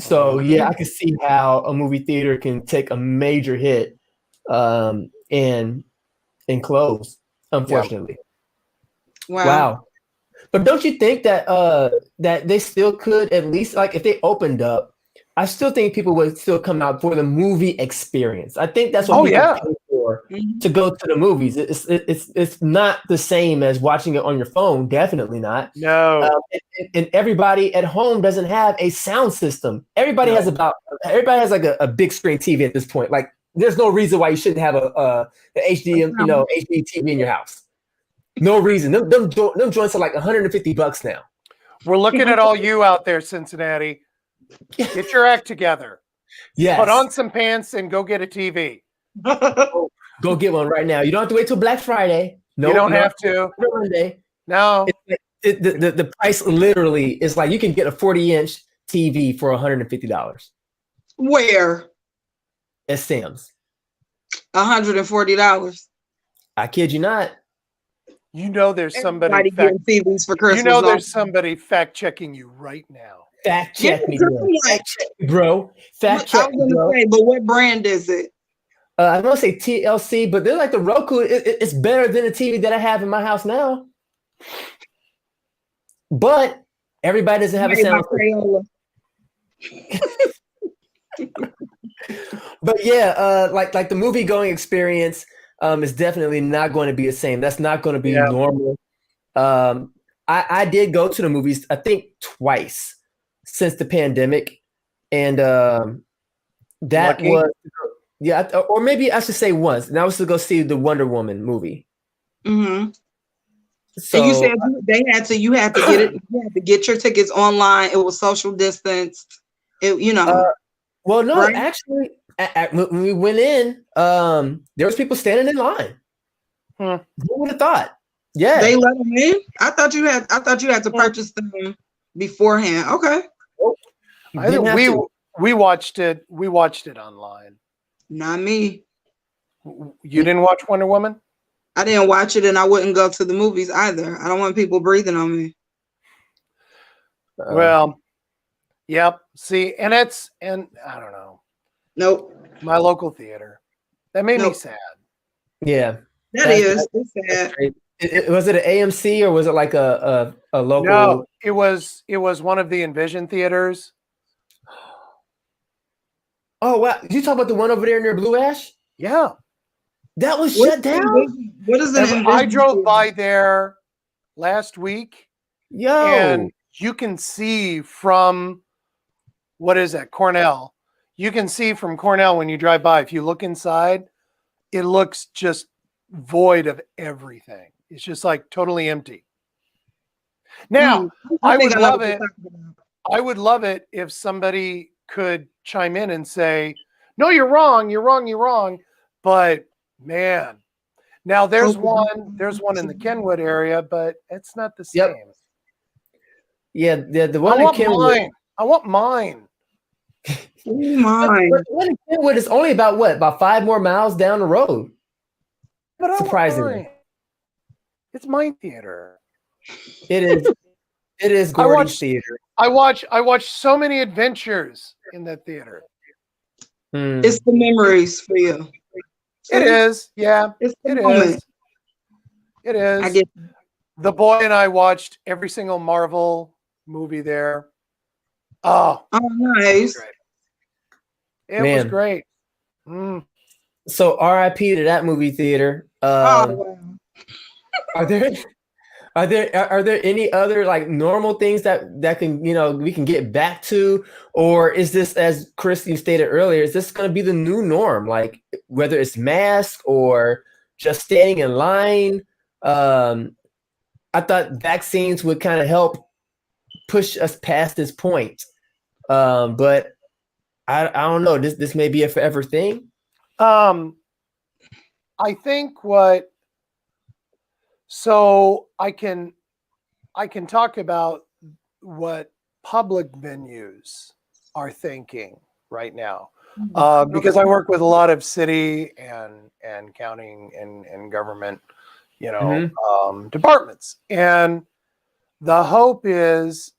So yeah, I can see how a movie theater can take a major hit and close, unfortunately. Wow. But don't you think that that they still could, at least, like, if they opened up, I still think people would still come out for the movie experience. I think that's what people pay for, to go to the movies. It's not the same as watching it on your phone. Definitely not. No. And everybody at home doesn't have a sound system. Everybody has like a big screen TV at this point. Like, there's no reason why you shouldn't have a HD HD TV in your house. No reason. Them joints are like $150 now. We're looking at all you out there, Cincinnati. Get your act together. Yes. Put on some pants and go get a TV. Go get one right now. You don't have to wait till Black Friday. No, you don't have to. Monday. No. The price literally is like, you can get a 40-inch TV for $150. Where? At Sam's. $140. I kid you not. You know there's somebody TVs for Christmas. You know there's somebody fact checking you right now. Fact check me, bro. Fact check me, bro. Fact check I was gonna say, but what brand is it? I'm gonna say TLC, but they're like the Roku. It's better than the TV that I have in my house now. But everybody doesn't have a sound. But yeah, like the movie going experience is definitely not going to be the same. That's not going to be normal. I did go to the movies, I think, twice since the pandemic, and that was or maybe I should say once. And I was to go see the Wonder Woman movie. Mm-hmm. So, and you said you had to get it. You had to get your tickets online. It was social distanced. Well, no, right? Actually, when we went in, there was people standing in line. Who would have thought? Yeah, they let them in. I thought you had to purchase them beforehand. Okay. We watched it. We watched it online. Not me. You didn't watch Wonder Woman? I didn't watch it, and I wouldn't go to the movies either. I don't want people breathing on me. Well, yep. See, and I don't know. Nope. My local theater. That made me sad. Yeah. It's sad. Was it an AMC or was it like a local? No, it was one of the Envision theaters. Oh wow! Did you talk about the one over there near Blue Ash? Yeah, that was shut down. What is it? I drove by there last week. Yo, and you can see from what is that, Cornell? You can see from Cornell when you drive by. If you look inside, it looks just void of everything. It's just like totally empty. Now, I would love it. I would love it if somebody could chime in and say, "No, you're wrong. You're wrong. You're wrong." But man, now there's one in the Kenwood area, but it's not the same. Yep. Yeah, the one in Kenwood. I want mine. Mine. But the one in Kenwood is only about 5 more miles down the road. But surprisingly, it's my theater. It is. It is Gordy's theater. I watch so many adventures in that theater. It's the memories for you. It is, yeah. It's the it moment. is. It is. I get the boy and I watched every single Marvel movie there. Oh, nice. It was great. So R.I.P. to that movie theater. Wow. Are there any other like normal things that can, we can get back to, or is this, as Chris, you stated earlier, is this going to be the new norm? Like whether it's mask or just standing in line. I thought vaccines would kind of help push us past this point. But I don't know. This may be a forever thing. I think so I can talk about what public venues are thinking right now, because I work with a lot of city and county and government, departments, and the hope is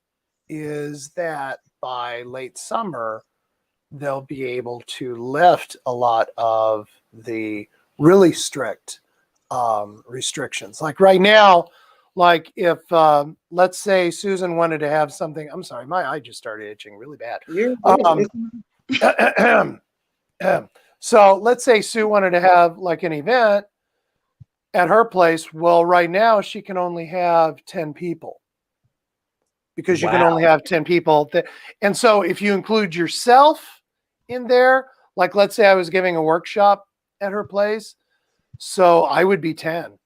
that by late summer they'll be able to lift a lot of the really strict restrictions. Like right now, like if let's say Susan wanted to have something, I'm sorry, my eye just started itching really bad. So let's say Sue wanted to have like an event at her place. Well, right now she can only have 10 people because you can only have 10 people. And so if you include yourself in there, like let's say I was giving a workshop at her place, so I would be 10,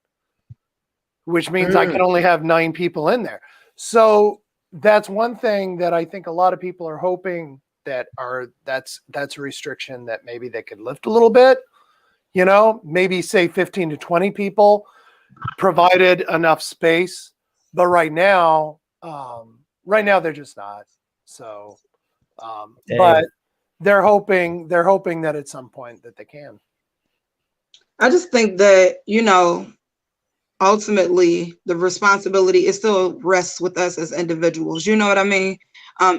which means I can only have 9 people in there. So that's one thing that I think a lot of people are hoping that's a restriction that maybe they could lift a little bit, maybe say 15 to 20 people, provided enough space. But right now they're just not. So, but they're hoping that at some point that they can. I just think that, ultimately the responsibility, it still rests with us as individuals. You know what I mean?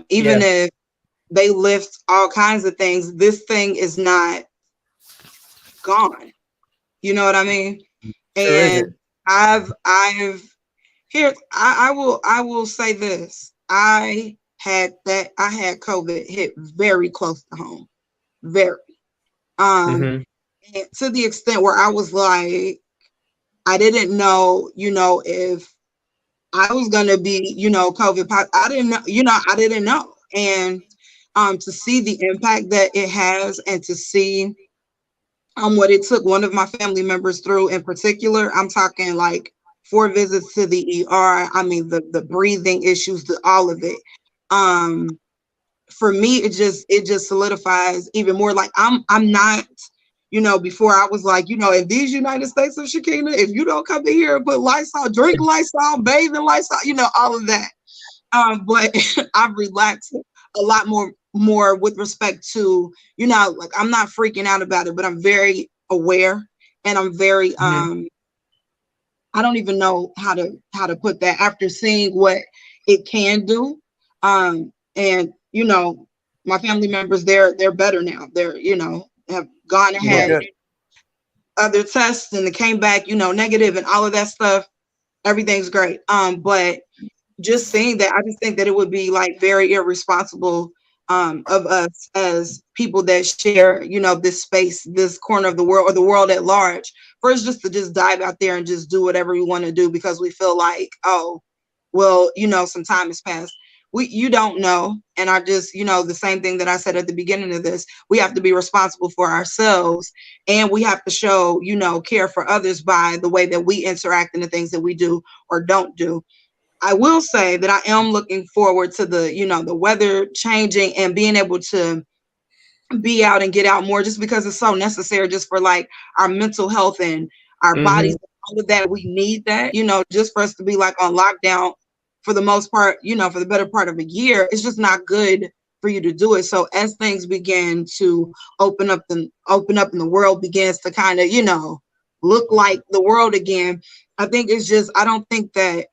Even if they lift all kinds of things, this thing is not gone. You know what I mean? And I will say this. I had COVID hit very close to home. Very. And to the extent where I was like, I didn't know, if I was gonna be, COVID positive. I didn't know. And to see the impact that it has, and to see what it took one of my family members through in particular, I'm talking like 4 visits to the ER. I mean, the breathing issues, all of it. For me, it just solidifies even more. Like I'm not, before I was like, in these United States of Shekinah, if you don't come in here and put Lysol, drink Lysol, bathe in Lysol, all of that. But I've relaxed a lot more with respect to, like I'm not freaking out about it, but I'm very aware, and I'm very I don't even know how to put that after seeing what it can do. And my family members, they're better now. They're, have gone ahead other tests, and it came back, negative, and all of that stuff. Everything's great. But just seeing that, I just think that it would be like very irresponsible of us as people that share, this space, this corner of the world, or the world at large, for us just to just dive out there and just do whatever we want to do because we feel like, oh, well, some time has passed. You don't know. And I just, the same thing that I said at the beginning of this, we have to be responsible for ourselves, and we have to show, care for others by the way that we interact and the things that we do or don't do. I will say that I am looking forward to the weather changing and being able to be out and get out more, just because it's so necessary just for like our mental health and our bodies, all of that. We need that, just for us to be like on lockdown for the most part, for the better part of a year. It's just not good for you to do it. So as things begin to open up and the world begins to kind of, look like the world again, I think it's just, I don't think that,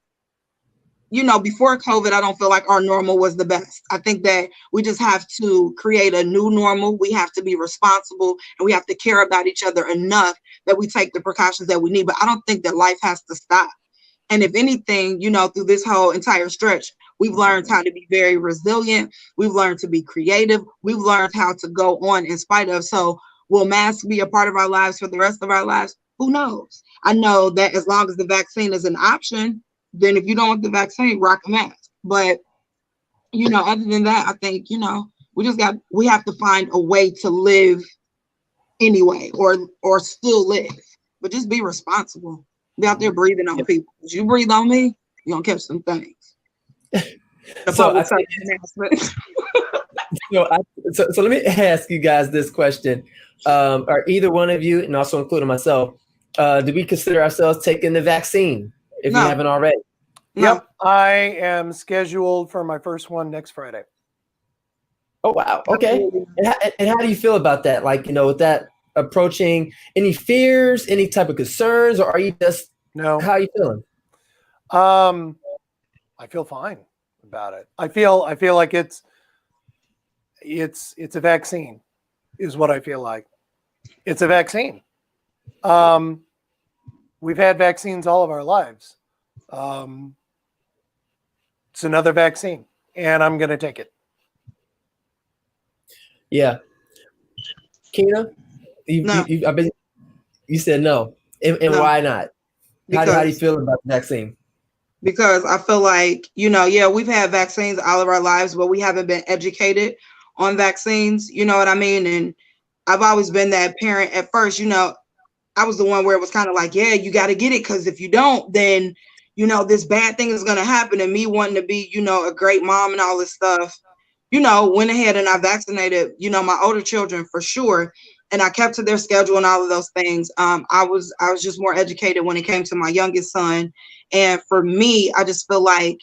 before COVID, I don't feel like our normal was the best. I think that we just have to create a new normal. We have to be responsible, and we have to care about each other enough that we take the precautions that we need. But I don't think that life has to stop. And if anything, through this whole entire stretch, we've learned how to be very resilient. We've learned to be creative. We've learned how to go on in spite of. So will masks be a part of our lives for the rest of our lives? Who knows? I know that as long as the vaccine is an option, then if you don't want the vaccine, rock a mask. But, other than that, I think, we have to find a way to live anyway, or still live, but just be responsible. Be out there breathing on people. If you breathe on me, you're going to catch some things. So let me ask you guys this question. Are either one of you, and also including myself, do we consider ourselves taking the vaccine if you haven't already? No. Yep. I am scheduled for my first one next Friday. Oh, wow. Okay. And how do you feel about that? Like, with that approaching, any fears, any type of concerns, or are you just, no? How are you feeling? I feel fine about it. I feel like it's a vaccine is what I feel like. It's a vaccine. We've had vaccines all of our lives. It's another vaccine, and I'm going to take it. Yeah. Kina, you said no. And no. Why not? How do you feel about the vaccine? Because I feel like, we've had vaccines all of our lives, but we haven't been educated on vaccines. You know what I mean? And I've always been that parent at first, I was the one where it was kind of like, yeah, you got to get it, because if you don't, then, this bad thing is going to happen. And me wanting to be, a great mom and all this stuff, went ahead and I vaccinated, my older children for sure. And I kept to their schedule and all of those things. I was just more educated when it came to my youngest son. And for me, I just feel like,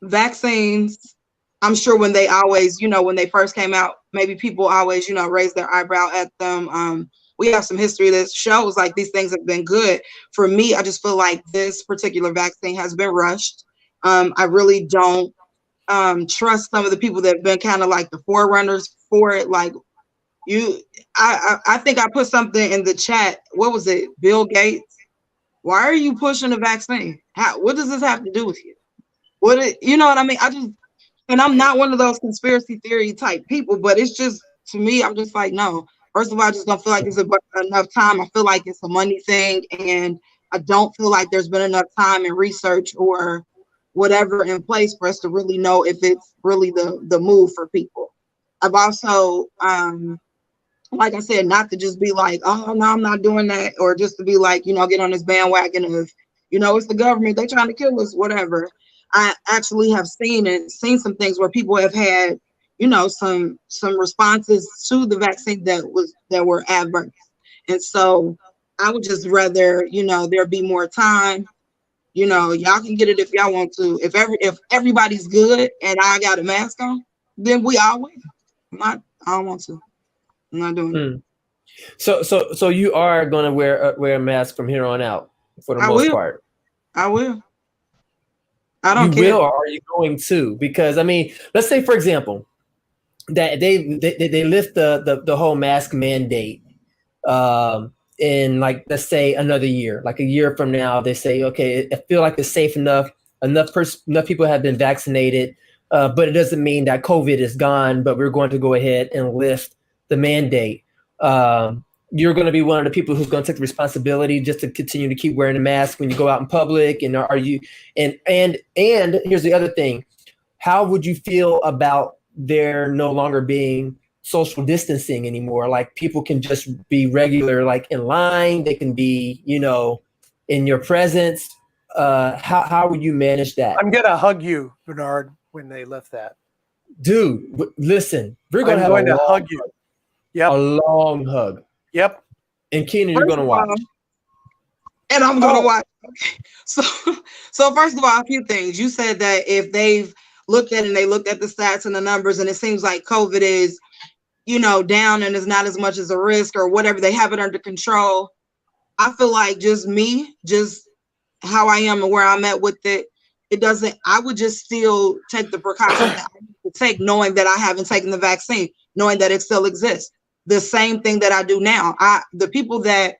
vaccines, I'm sure when they always, when they first came out, maybe people always, raise their eyebrow at them. We have some history that shows like these things have been good. For me, I just feel like this particular vaccine has been rushed. I really don't trust some of the people that have been kind of like the forerunners for it. Like I think I put something in the chat. What was it? Bill Gates. Why are you pushing the vaccine? What does this have to do with you? You know what I mean? And I'm not one of those conspiracy theory type people, but it's just, to me, I'm just like, no. First of all, I just don't feel like it's enough time. I feel like it's a money thing, and I don't feel like there's been enough time and research or whatever in place for us to really know if it's really the move for people. I've also, like I said, not to just be like, oh, no, I'm not doing that, or just to be like, get on this bandwagon of, it's the government, they're trying to kill us, whatever. I actually have seen some things where people have had, some responses to the vaccine that were adverse. And so I would just rather, there be more time. Y'all can get it if y'all want to. If everybody's good and I got a mask on, then we all win. I don't want to. I'm not doing it. So you are going to wear a mask from here on out for the most part. I will. I don't care. You will, or are you going to? Because let's say, for example, that they lift the whole mask mandate in, like, let's say another year, like a year from now, they say, okay, I feel like it's safe enough. Enough people have been vaccinated. but it doesn't mean that COVID is gone, but we're going to go ahead and lift the mandate. You're going to be one of the people who's going to take the responsibility just to continue to keep wearing a mask when you go out in public. And are you, and here's the other thing. How would you feel about there no longer being social distancing anymore? Like people can just be regular, like in line, they can be, in your presence. How would you manage that? I'm going to hug you, Bernard, when they lift that. Dude, listen, we're going to hug you. Yep. A long hug. Yep. And Keenan, you're going to watch. And I'm going to watch. Okay. So first of all, a few things. You said that if they've looked at the stats and the numbers, and it seems like COVID is, down and is not as much as a risk or whatever, they have it under control. I feel like just how I am and where I'm at with it, I would just still take the precautions that I need to take, knowing that I haven't taken the vaccine, knowing that it still exists. The same thing that I do now. The people that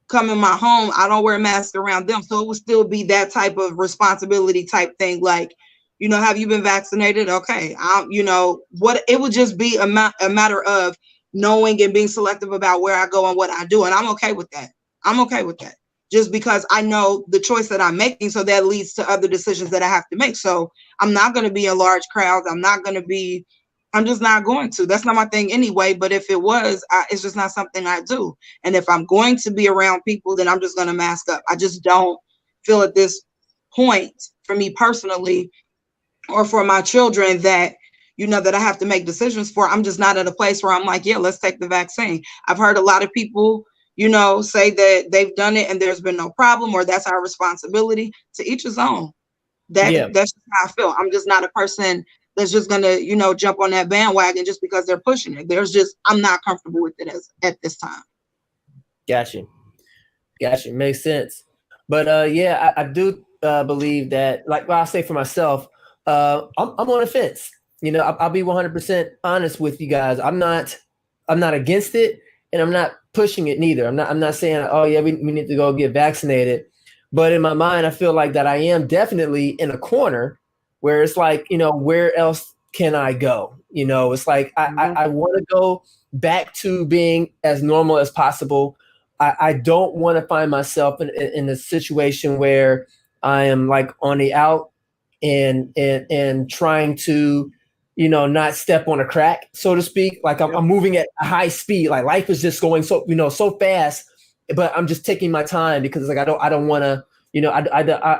come in my home, I don't wear a mask around them. So it would still be that type of responsibility type thing. Like, have you been vaccinated? Okay. It would just be a matter of knowing and being selective about where I go and what I do. And I'm okay with that. Just because I know the choice that I'm making. So that leads to other decisions that I have to make. So I'm not going to be in large crowds. I'm just not going to. That's not my thing anyway. But if it was, it's just not something I do. And if I'm going to be around people, then I'm just going to mask up. I just don't feel at this point, for me personally, or for my children, that, that I have to make decisions for. I'm just not at a place where I'm like, yeah, let's take the vaccine. I've heard a lot of people, say that they've done it and there's been no problem, or that's our responsibility. To each his own. That's just how I feel. I'm just not a person that's just gonna, jump on that bandwagon just because they're pushing it. I'm not comfortable with it at this time. Gotcha. Makes sense. But I do believe that, like I'll say for myself, I'm on the fence. I'll be 100% honest with you guys. I'm not against it, and I'm not pushing it neither. I'm not saying, oh yeah, we need to go get vaccinated. But in my mind, I feel like that I am definitely in a corner where it's like, where else can I go? It's like I want to go back to being as normal as possible. I don't want to find myself in a situation where I am like on the out and trying to, not step on a crack, so to speak. Like I'm moving at a high speed. Like life is just going so, so fast, but I'm just taking my time because like I don't want to,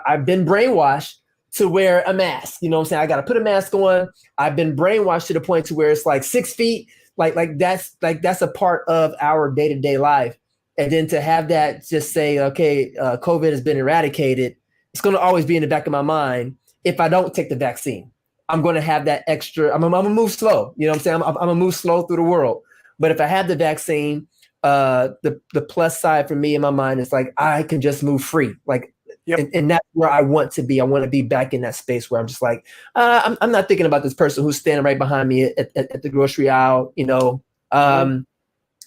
I've been brainwashed to wear a mask. You know what I'm saying? I got to put a mask on. I've been brainwashed to the point to where it's like 6 feet. Like that's a part of our day-to-day life. And then to have that just say, okay, COVID has been eradicated. It's going to always be in the back of my mind. If I don't take the vaccine, I'm going to have that extra. I'm going to move slow. You know what I'm saying? I'm going to move slow through the world. But if I have the vaccine, the plus side for me in my mind is like, I can just move free. Like, and that's where I want to be. I want to be back in that space where I'm just like, I'm not thinking about this person who's standing right behind me at the grocery aisle. I'm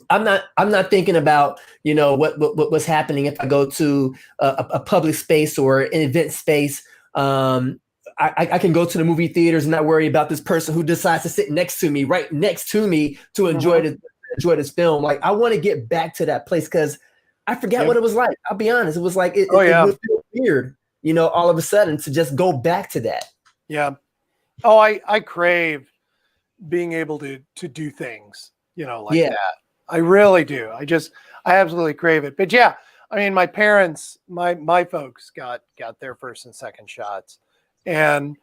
not thinking about, what's happening if I go to a public space or an event space. I can go to the movie theaters and not worry about this person who decides to sit right next to me to enjoy this film. Like I want to get back to that place because I forgot what it was like. I'll be honest. It was like, it would feel weird, all of a sudden to just go back to that. Yeah. Oh, I crave being able to do things, like that. I really do. I absolutely crave it. But yeah, I mean, my parents, my folks got their first and second shots. And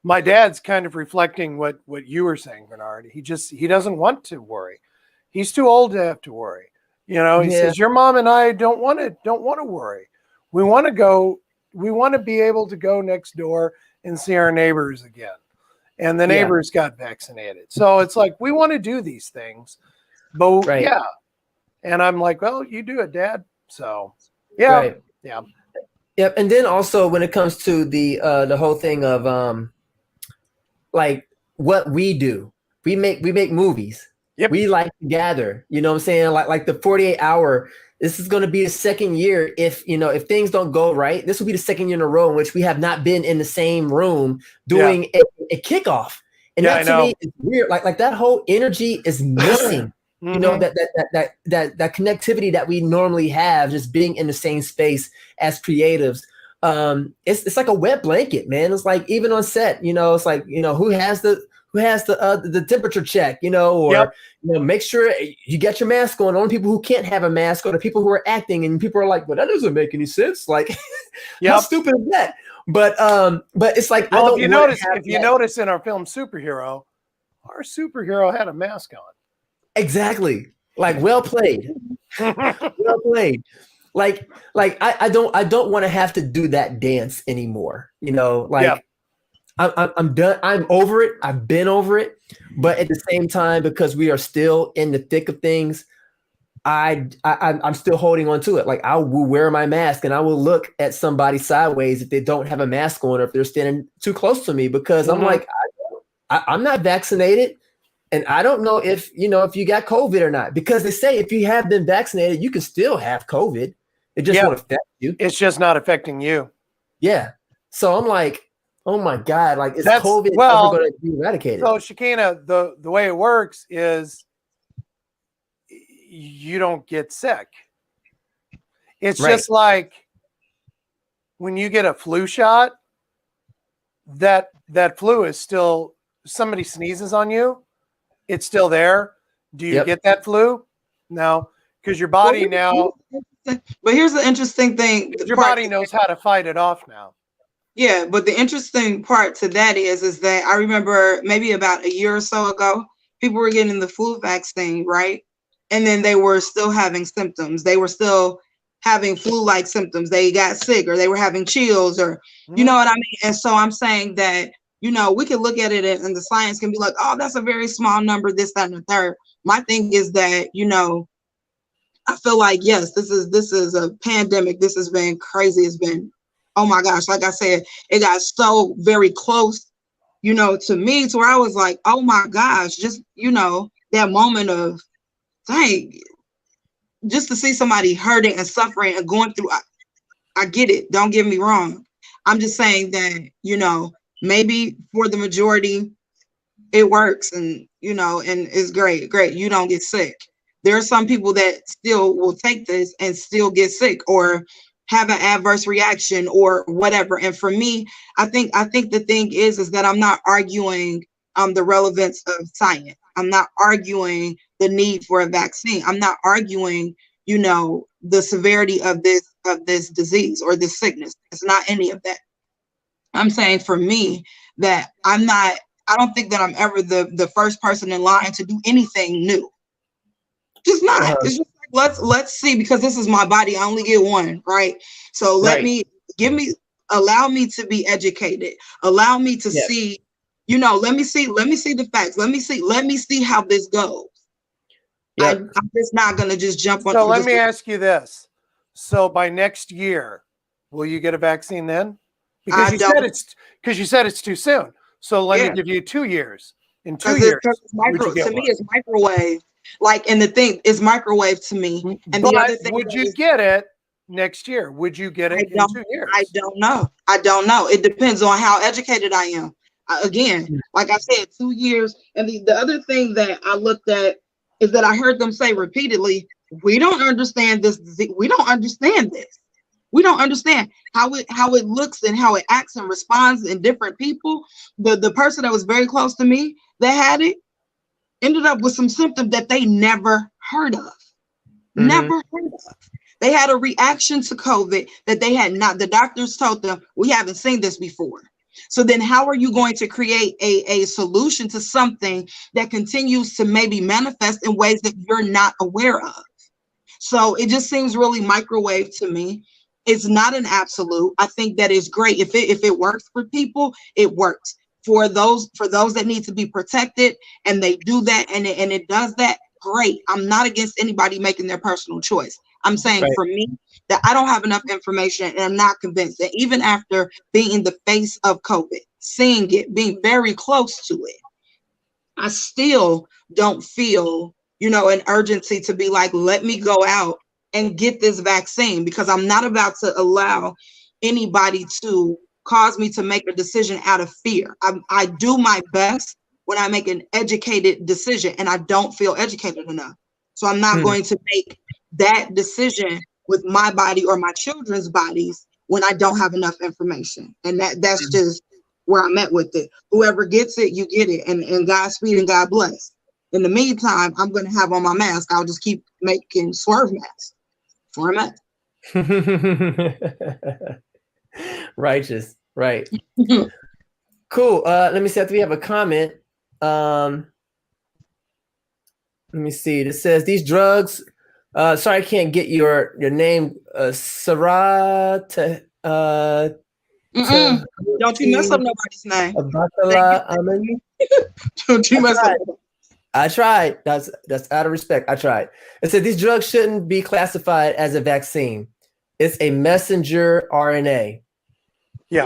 my dad's kind of reflecting what you were saying, Bernard. He doesn't want to worry. He's too old to have to worry. He says, your mom and I don't want to worry. We want to be able to go next door and see our neighbors again. And the neighbors got vaccinated. So it's like, we want to do these things, but And I'm like, well, you do it, Dad. So yeah. Yep. And then also when it comes to the whole thing of like what we do, we make movies. Yep. We like to gather, you know what I'm saying? Like the 48 hour, this is going to be the second year. If, you know, if things don't go right, this will be the second year in a row in which we have not been in the same room doing a kickoff. And that to me is weird. Like that whole energy is missing. You know, that connectivity that we normally have, just being in the same space as creatives. It's like a wet blanket, man. It's like even on set, you know, it's like, you know, who has the temperature check, you know, or you know, make sure you get your mask on. Only people who can't have a mask are the people who are acting, and people are like, "Well, that doesn't make any sense." Like, how stupid is that? But it's like, well, if you notice in our film Superhero, our superhero had a mask on. Exactly. Like, well played. Well played. Like I don't want to have to do that dance anymore. You know, like I'm done. I'm over it. I've been over it. But at the same time, because we are still in the thick of things, I'm still holding on to it. Like, I will wear my mask and I will look at somebody sideways if they don't have a mask on or if they're standing too close to me, because I'm like, I'm not vaccinated. And I don't know if, you know, if you got COVID or not, because they say if you have been vaccinated, you can still have COVID. It just won't affect you. It's just not affecting you. Yeah. So I'm like, oh my God, like, is COVID ever going to be eradicated? So Shekinah, the way it works is you don't get sick. It's just like when you get a flu shot, that flu is still, somebody sneezes on you, it's still there. Do you get that flu? No, because your body now. But here's the interesting thing. Your body knows how to fight it off now. Yeah, but the interesting part to that is that I remember maybe about a year or so ago, people were getting the flu vaccine, right? And then they were still having symptoms. They were still having flu-like symptoms. They got sick, or they were having chills, or you know what I mean? And so I'm saying that, you know, we can look at it and the science can be like, oh, that's a very small number, this, that, and the third. My thing is that, you know, I feel like, yes, this is a pandemic. This has been crazy. It's been, oh my gosh, like I said, it got so very close, you know, to me, to where I was like, oh my gosh, just, you know, that moment of, dang, just to see somebody hurting and suffering and going through, I get it. Don't get me wrong. I'm just saying that, you know, maybe for the majority, it works, and, you know, and it's great. You don't get sick. There are some people that still will take this and still get sick or have an adverse reaction or whatever. And for me, I think the thing is that I'm not arguing the relevance of science. I'm not arguing the need for a vaccine. I'm not arguing, you know, the severity of this disease or this sickness. It's not any of that. I'm saying for me that I don't think that I'm ever the first person in line to do anything new. Just not. It's just like, let's see, because this is my body. I only get one, right? So allow me to be educated. Allow me to see, you know, let me see the facts. Let me see how this goes. I'm just not gonna just jump on. So let me ask you this. So by next year, will you get a vaccine then? Because you said it's too soon. So let me give you 2 years. In 2 years, to me, it's microwave. Like, and the thing is microwave to me. And but the other thing would you get it next year? Would you get it in 2 years? I don't know. It depends on how educated I am. Again, like I said, 2 years. And the other thing that I looked at is that I heard them say repeatedly, we don't understand this disease. We don't understand this. We don't understand how it looks and how it acts and responds in different people. The person that was very close to me that had it ended up with some symptoms that they never heard of. Never heard of. They had a reaction to COVID that they had not. The doctors told them, we haven't seen this before. So then how are you going to create a solution to something that continues to maybe manifest in ways that you're not aware of? So it just seems really microwave to me. It's not an absolute. I think that is great. If it works for people, it works. For those that need to be protected and they do that and it does that, great. I'm not against anybody making their personal choice. I'm saying for me that I don't have enough information and I'm not convinced that even after being in the face of COVID, seeing it, being very close to it, I still don't feel, an urgency to be like, let me go out and get this vaccine, because I'm not about to allow anybody to cause me to make a decision out of fear. I do my best when I make an educated decision, and I don't feel educated enough. So I'm not going to make that decision with my body or my children's bodies when I don't have enough information. And that's just where I'm at with it. Whoever gets it, you get it. And Godspeed and God bless. In the meantime, I'm going to have on my mask. I'll just keep making swerve masks for a minute. Righteous. Right. Cool. Let me see if we have a comment. Let me see. It says these drugs. Sorry, I can't get your name. Sarah. Don't you mess up nobody's name. Don't you mess up. I tried. That's out of respect. I tried. It said these drugs shouldn't be classified as a vaccine. It's a messenger RNA. Yeah.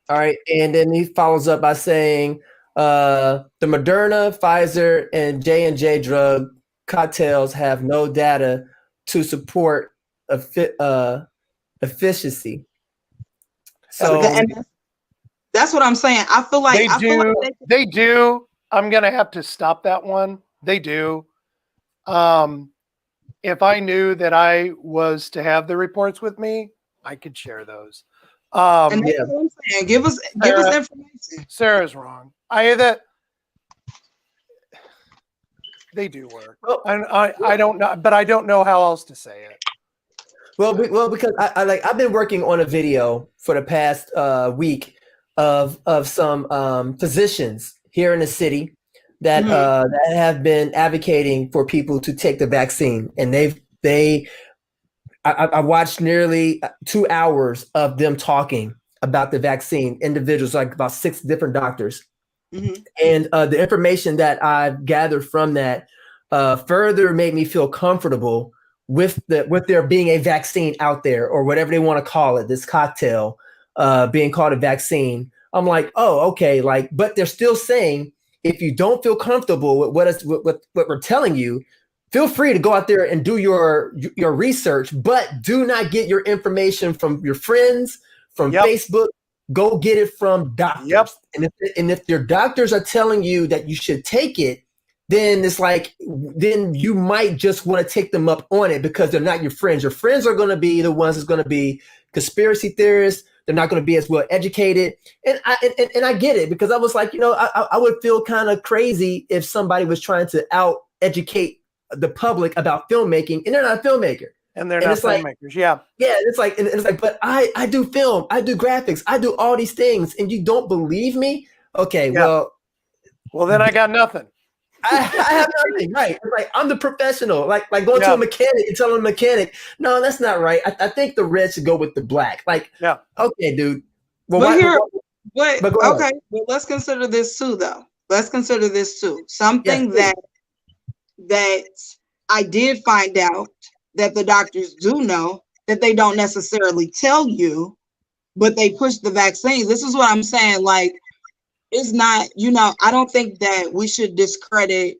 All right. And then he follows up by saying the Moderna, Pfizer, and J&J drug cocktails have no data to support efficacy. So that's what I'm saying. I feel like they do. I'm gonna have to stop that one. They do. If I knew that I was to have the reports with me, I could share those. And that's what I'm saying. Give us information. Sarah's wrong. They do work. I don't know, but I don't know how else to say it. Well, because I've been working on a video for the past week of some physicians here in the city that that have been advocating for people to take the vaccine, and I watched nearly 2 hours of them talking about the vaccine. Individuals, like about 6 different doctors, and the information that I've gathered from that further made me feel comfortable with there being a vaccine out there, or whatever they want to call it, this cocktail being called a vaccine. I'm like, oh, okay. But they're still saying, if you don't feel comfortable with what we're telling you, feel free to go out there and do your research, but do not get your information from your friends, from Facebook. Go get it from doctors. And if your doctors are telling you that you should take it, then it's like, then you might just want to take them up on it, because they're not your friends. Your friends are going to be the ones that's going to be conspiracy theorists. They're not going to be as well educated. And I get it, because I was like, I would feel kind of crazy if somebody was trying to out educate the public about filmmaking, and they're not a filmmaker. And they're not filmmakers. Yeah. It's like, but I do film, I do graphics, I do all these things, and you don't believe me? Okay, well then I got nothing. I have nothing, right? It's like, I'm the professional, like going to a mechanic and telling a mechanic, no, that's not right. I think the red should go with the black. Okay, dude. Well, well, let's consider this too, though. Something that I did find out that the doctors do know that they don't necessarily tell you, but they push the vaccines. This is what I'm saying. Like, it's not, I don't think that we should discredit,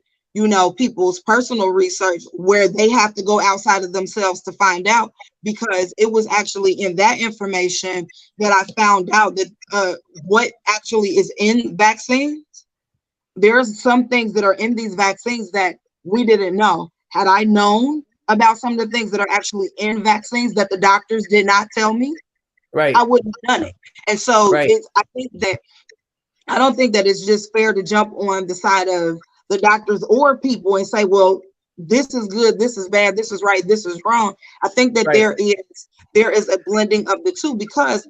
people's personal research where they have to go outside of themselves to find out, because it was actually in that information that I found out that what actually is in vaccines. There's some things that are in these vaccines that we didn't know. Had I known about some of the things that are actually in vaccines that the doctors did not tell me, I wouldn't have done it. And so I don't think that it's just fair to jump on the side of the doctors or people and say, well, this is good, this is bad, this is right, this is wrong. I think that there is a blending of the two, because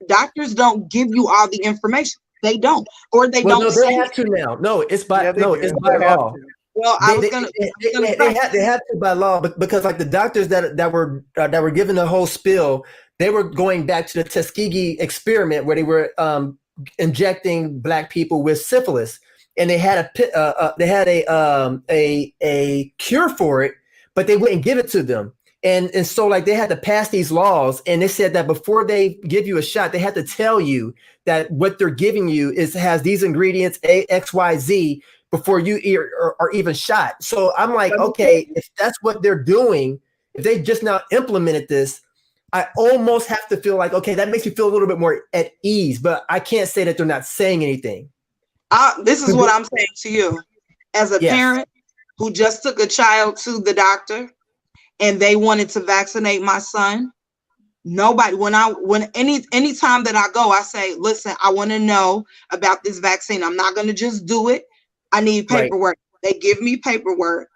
doctors don't give you all the information. They don't, or they don't. No, they have to now. No, it's by it's by law. Well, they have to by law, because like the doctors that were given the whole spill, they were going back to the Tuskegee experiment where they were injecting Black people with syphilis, and they had a cure for it, but they wouldn't give it to them. And so like they had to pass these laws, and they said that before they give you a shot, they had to tell you that what they're giving you has these ingredients A, X, Y, Z before you are even shot. So I'm like, okay, if that's what they're doing, if they just now implemented this, I almost have to feel like, okay, that makes me feel a little bit more at ease, but I can't say that they're not saying anything. This is what I'm saying to you as a parent who just took a child to the doctor and they wanted to vaccinate my son. Nobody, any time that I go, I say, listen, I want to know about this vaccine. I'm not going to just do it. I need paperwork. Right. They give me paperwork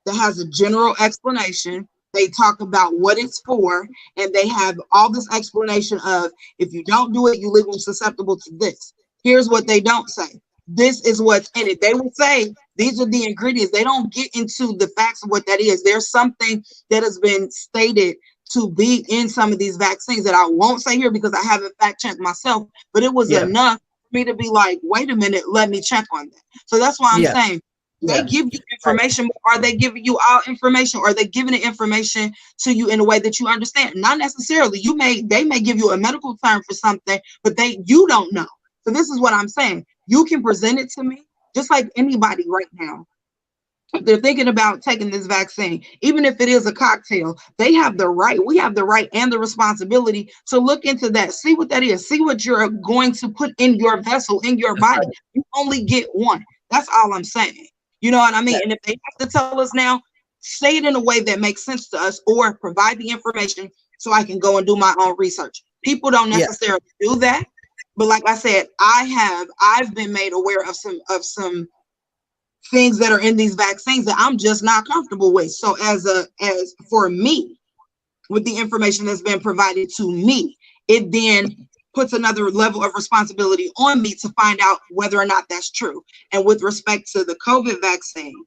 that has a general explanation. They talk about what it's for, and they have all this explanation of, if you don't do it, you leave them susceptible to this. Here's what they don't say. This is what's in it. They will say, these are the ingredients. They don't get into the facts of what that is. There's something that has been stated to be in some of these vaccines that I won't say here because I haven't fact checked myself, but it was enough for me to be like, wait a minute, let me check on that. So that's why I'm saying they give you information, but are they giving you all information, or are they giving the information to you in a way that you understand? Not necessarily. They may give you a medical term for something, but you don't know. So this is what I'm saying. You can present it to me just like anybody right now. If they're thinking about taking this vaccine, even if it is a cocktail, they have the right, we have the right and the responsibility to look into that, see what that is, see what you're going to put in your vessel, in your body. You only get one. That's all I'm saying. You know what I mean? And if they have to tell us now, say it in a way that makes sense to us, or provide the information so I can go and do my own research. People don't necessarily do that. But like I said, I've been made aware of some things that are in these vaccines that I'm just not comfortable with. So as for me, with the information that's been provided to me, it then puts another level of responsibility on me to find out whether or not that's true. And with respect to the COVID vaccine,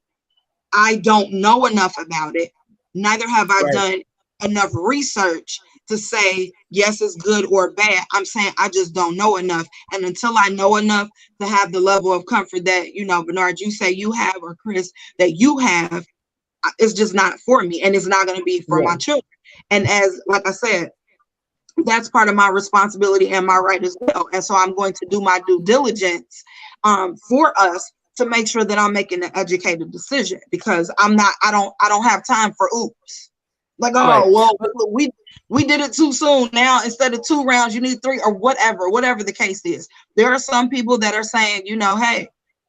I don't know enough about it. Neither have I done enough research to say, yes, it's good or bad. I'm saying I just don't know enough. And until I know enough to have the level of comfort that, Bernard, you say you have, or Chris, that you have, it's just not for me. And it's not going to be for my children. And like I said, that's part of my responsibility and my right as well. And so I'm going to do my due diligence for us to make sure that I'm making an educated decision, because I don't have time for oops. Like, well, we did it too soon. Now, instead of 2 rounds, you need 3, or whatever the case is. There are some people that are saying, hey,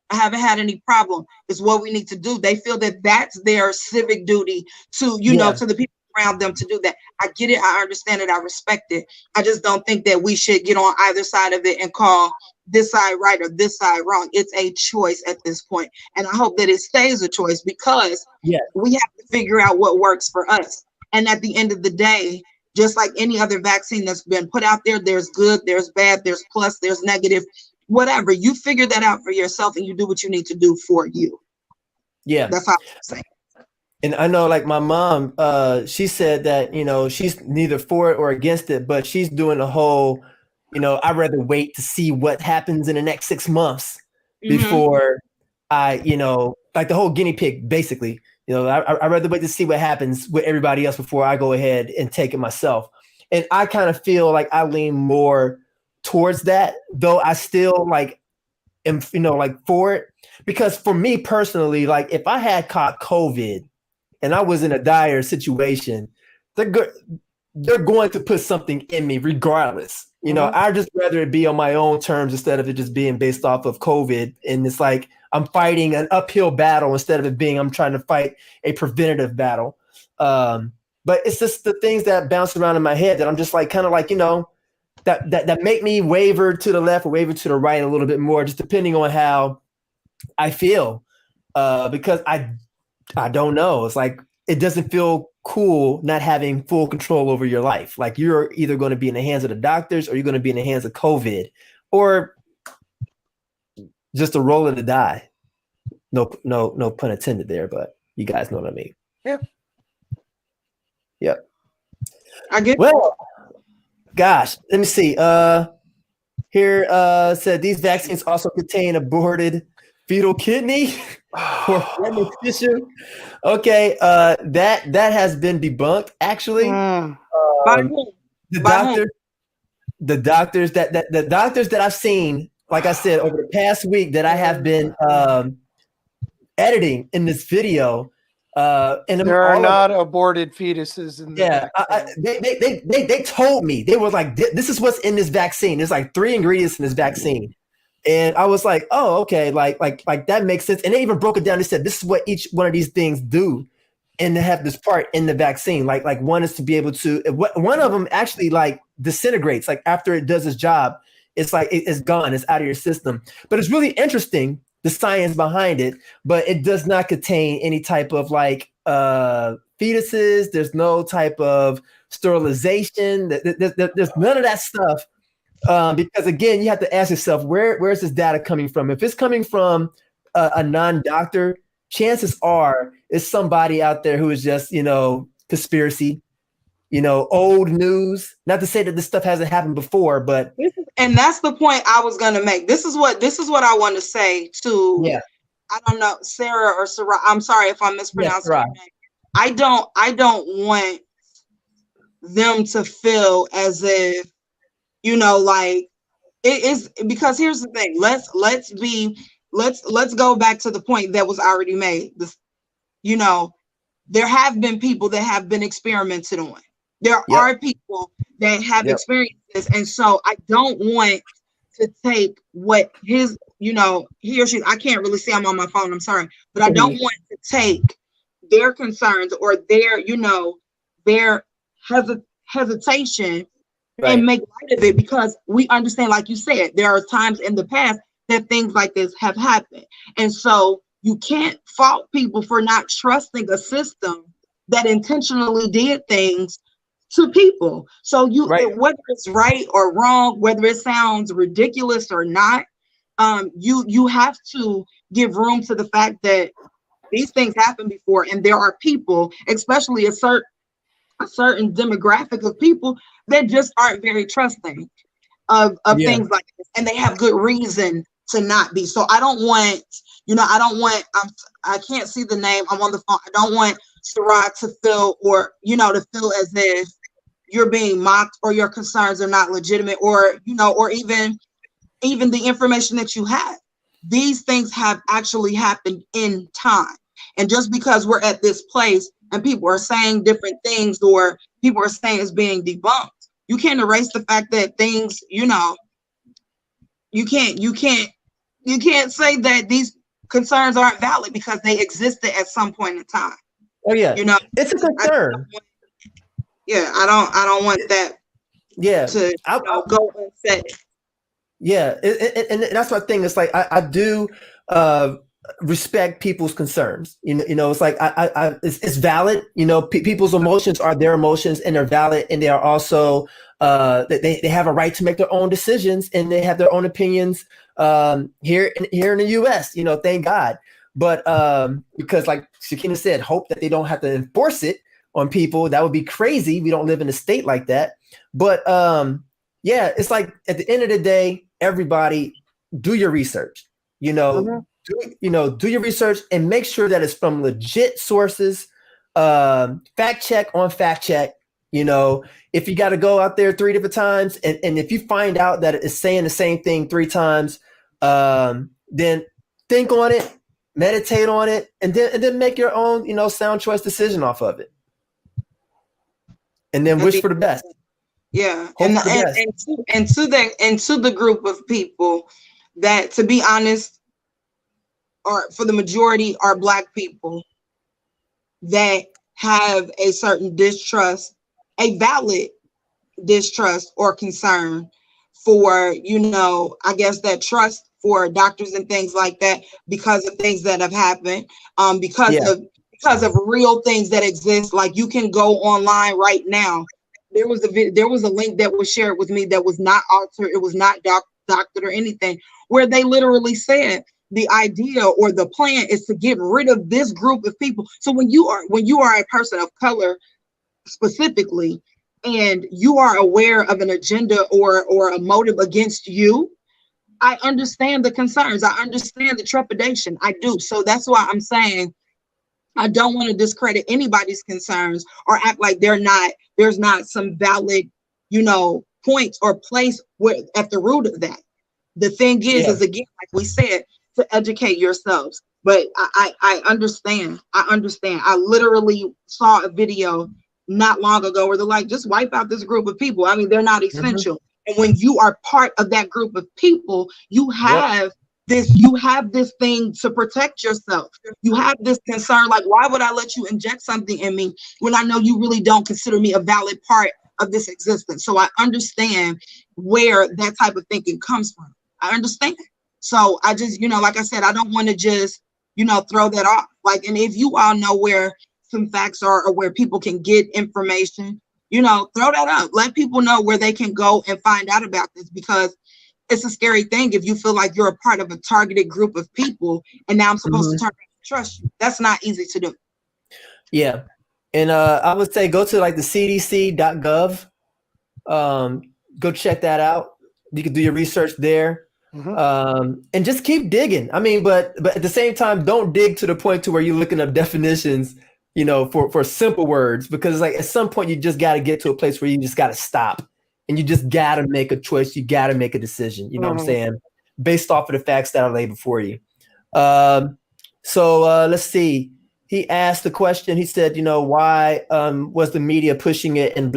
I haven't had any problem. It's what we need to do. They feel that that's their civic duty to, to the people around them to do that. I get it. I understand it. I respect it. I just don't think that we should get on either side of it and call this side right or this side wrong. It's a choice at this point. And I hope that it stays a choice, because we have to figure out what works for us. And at the end of the day, just like any other vaccine that's been put out there, there's good, there's bad, there's plus, there's negative, whatever. You figure that out for yourself and you do what you need to do for you. Yeah. That's how I'm saying. And I know, like, my mom, she said that, she's neither for it or against it, but she's doing the whole, I'd rather wait to see what happens in the next 6 months before I, like the whole guinea pig, basically. I'd rather wait to see what happens with everybody else before I go ahead and take it myself. And I kind of feel like I lean more towards that, though I still am, for it. Because for me personally, like, if I had caught COVID and I was in a dire situation, they're going to put something in me regardless. I'd just rather it be on my own terms instead of it just being based off of COVID. And it's like I'm fighting an uphill battle instead of it being I'm trying to fight a preventative battle. But it's just the things that bounce around in my head that I'm just like, kind of like, that make me waver to the left or waver to the right a little bit more, just depending on how I feel. Because I don't know. It's like, it doesn't feel cool not having full control over your life. Like, you're either going to be in the hands of the doctors or you're going to be in the hands of COVID, or just a roll of the die. No pun intended there, but you guys know what I mean. Yeah. Yep. I get. Well, gosh, let me see. Here said these vaccines also contain aborted fetal kidney or pregnant tissue. Okay, that has been debunked. Actually, the doctors that I've seen, like I said, over the past week that I have been editing in this video, and there are not aborted fetuses in the they told me, they were like, this is what's in this vaccine. There's like 3 ingredients in this vaccine. And I was like, oh, okay, like that makes sense. And they even broke it down. They said this is what each one of these things do, and they have this part in the vaccine. Like one is to be able to, one of them actually like disintegrates. Like after it does its job, it's like it's gone. It's out of your system. But it's really interesting, the science behind it. But it does not contain any type of like fetuses. There's no type of sterilization. There's none of that stuff. Because again, you have to ask yourself, where is this data coming from? If it's coming from a non-doctor, chances are it's somebody out there who is just, conspiracy, old news. Not to say that this stuff hasn't happened before, but and that's the point I was gonna make. This is what I want to say to I don't know, Sarah or Sarah. I'm sorry if I'm mispronouncing your name. I don't want them to feel as if like it is, because here's the thing. Let's go back to the point that was already made. There have been people that have been experimented on. There are people that have experienced this, and so I don't want to take what his, he or she. I can't really see. I'm on my phone. I'm sorry, but I don't want to take their concerns or their, their hesitation. Right. And make light of it, because we understand, like you said, there are times in the past that things like this have happened. And so you can't fault people for not trusting a system that intentionally did things to people. So whether it's right or wrong, whether it sounds ridiculous or not, you have to give room to the fact that these things happened before, and there are people, especially a certain demographic of people that just aren't very trusting of things like this, and they have good reason to not be. So I don't want, I can't see the name. I'm on the phone. I don't want Sarah to feel, or to feel as if you're being mocked or your concerns are not legitimate, or or even the information that you have. These things have actually happened in time, and just because we're at this place and people are saying different things, or people are saying it's being debunked, you can't erase the fact that things, you can't say that these concerns aren't valid, because they existed at some point in time. Oh yeah, it's a concern. I don't want that. To go unsaid. Yeah, and that's my thing. It's like I do respect people's concerns. It's like it's valid. People's emotions are their emotions, and they're valid, and they are also they have a right to make their own decisions, and they have their own opinions here in the U.S. Thank God. But because, like Shakina said, hope that they don't have to enforce it on people. That would be crazy. We don't live in a state like that. But it's like at the end of the day, everybody do your research. Do your research and make sure that it's from legit sources. Fact check on fact check. If you got to go out there 3 different times, and if you find out that it's saying the same thing 3 times, then think on it, meditate on it, and then make your own, sound choice decision off of it. And then wish for the best. Yeah. And to the group of people that, to be honest, or for the majority, are Black people that have a certain distrust, a valid distrust or concern for, I guess that trust for doctors and things like that, because of things that have happened, because of real things that exist. Like, you can go online right now. There was a link that was shared with me that was not altered. It was not doctored or anything, where they literally said the idea or the plan is to get rid of this group of people. So when you are a person of color specifically, and you are aware of an agenda or a motive against you, I understand the concerns. I understand the trepidation. I do. So that's why I'm saying I don't want to discredit anybody's concerns or act like there's not some valid, points or place at the root of that. The thing is again, like we said, to educate yourselves. But I understand. I literally saw a video not long ago where they're like, just wipe out this group of people. I mean, they're not essential. And when you are part of that group of people, you have this thing to protect yourself. You have this concern, like, why would I let you inject something in me when I know you really don't consider me a valid part of this existence? So I understand where that type of thinking comes from. I understand. So I just, like I said, I don't want to just, throw that off. Like, and if you all know where some facts are or where people can get information, throw that up. Let people know where they can go and find out about this, because it's a scary thing if you feel like you're a part of a targeted group of people and now I'm supposed to turn around and trust you. That's not easy to do. Yeah. And I would say go to like the cdc.gov. Go check that out. You can do your research there. And just keep digging. I mean, but at the same time, don't dig to the point to where you're looking up definitions, for simple words, because like at some point you just got to get to a place where you just got to stop and you just got to make a choice. You got to make a decision, you know what I'm saying? Based off of the facts that are laid before you. So let's see. He asked the question, he said, why was the media pushing it in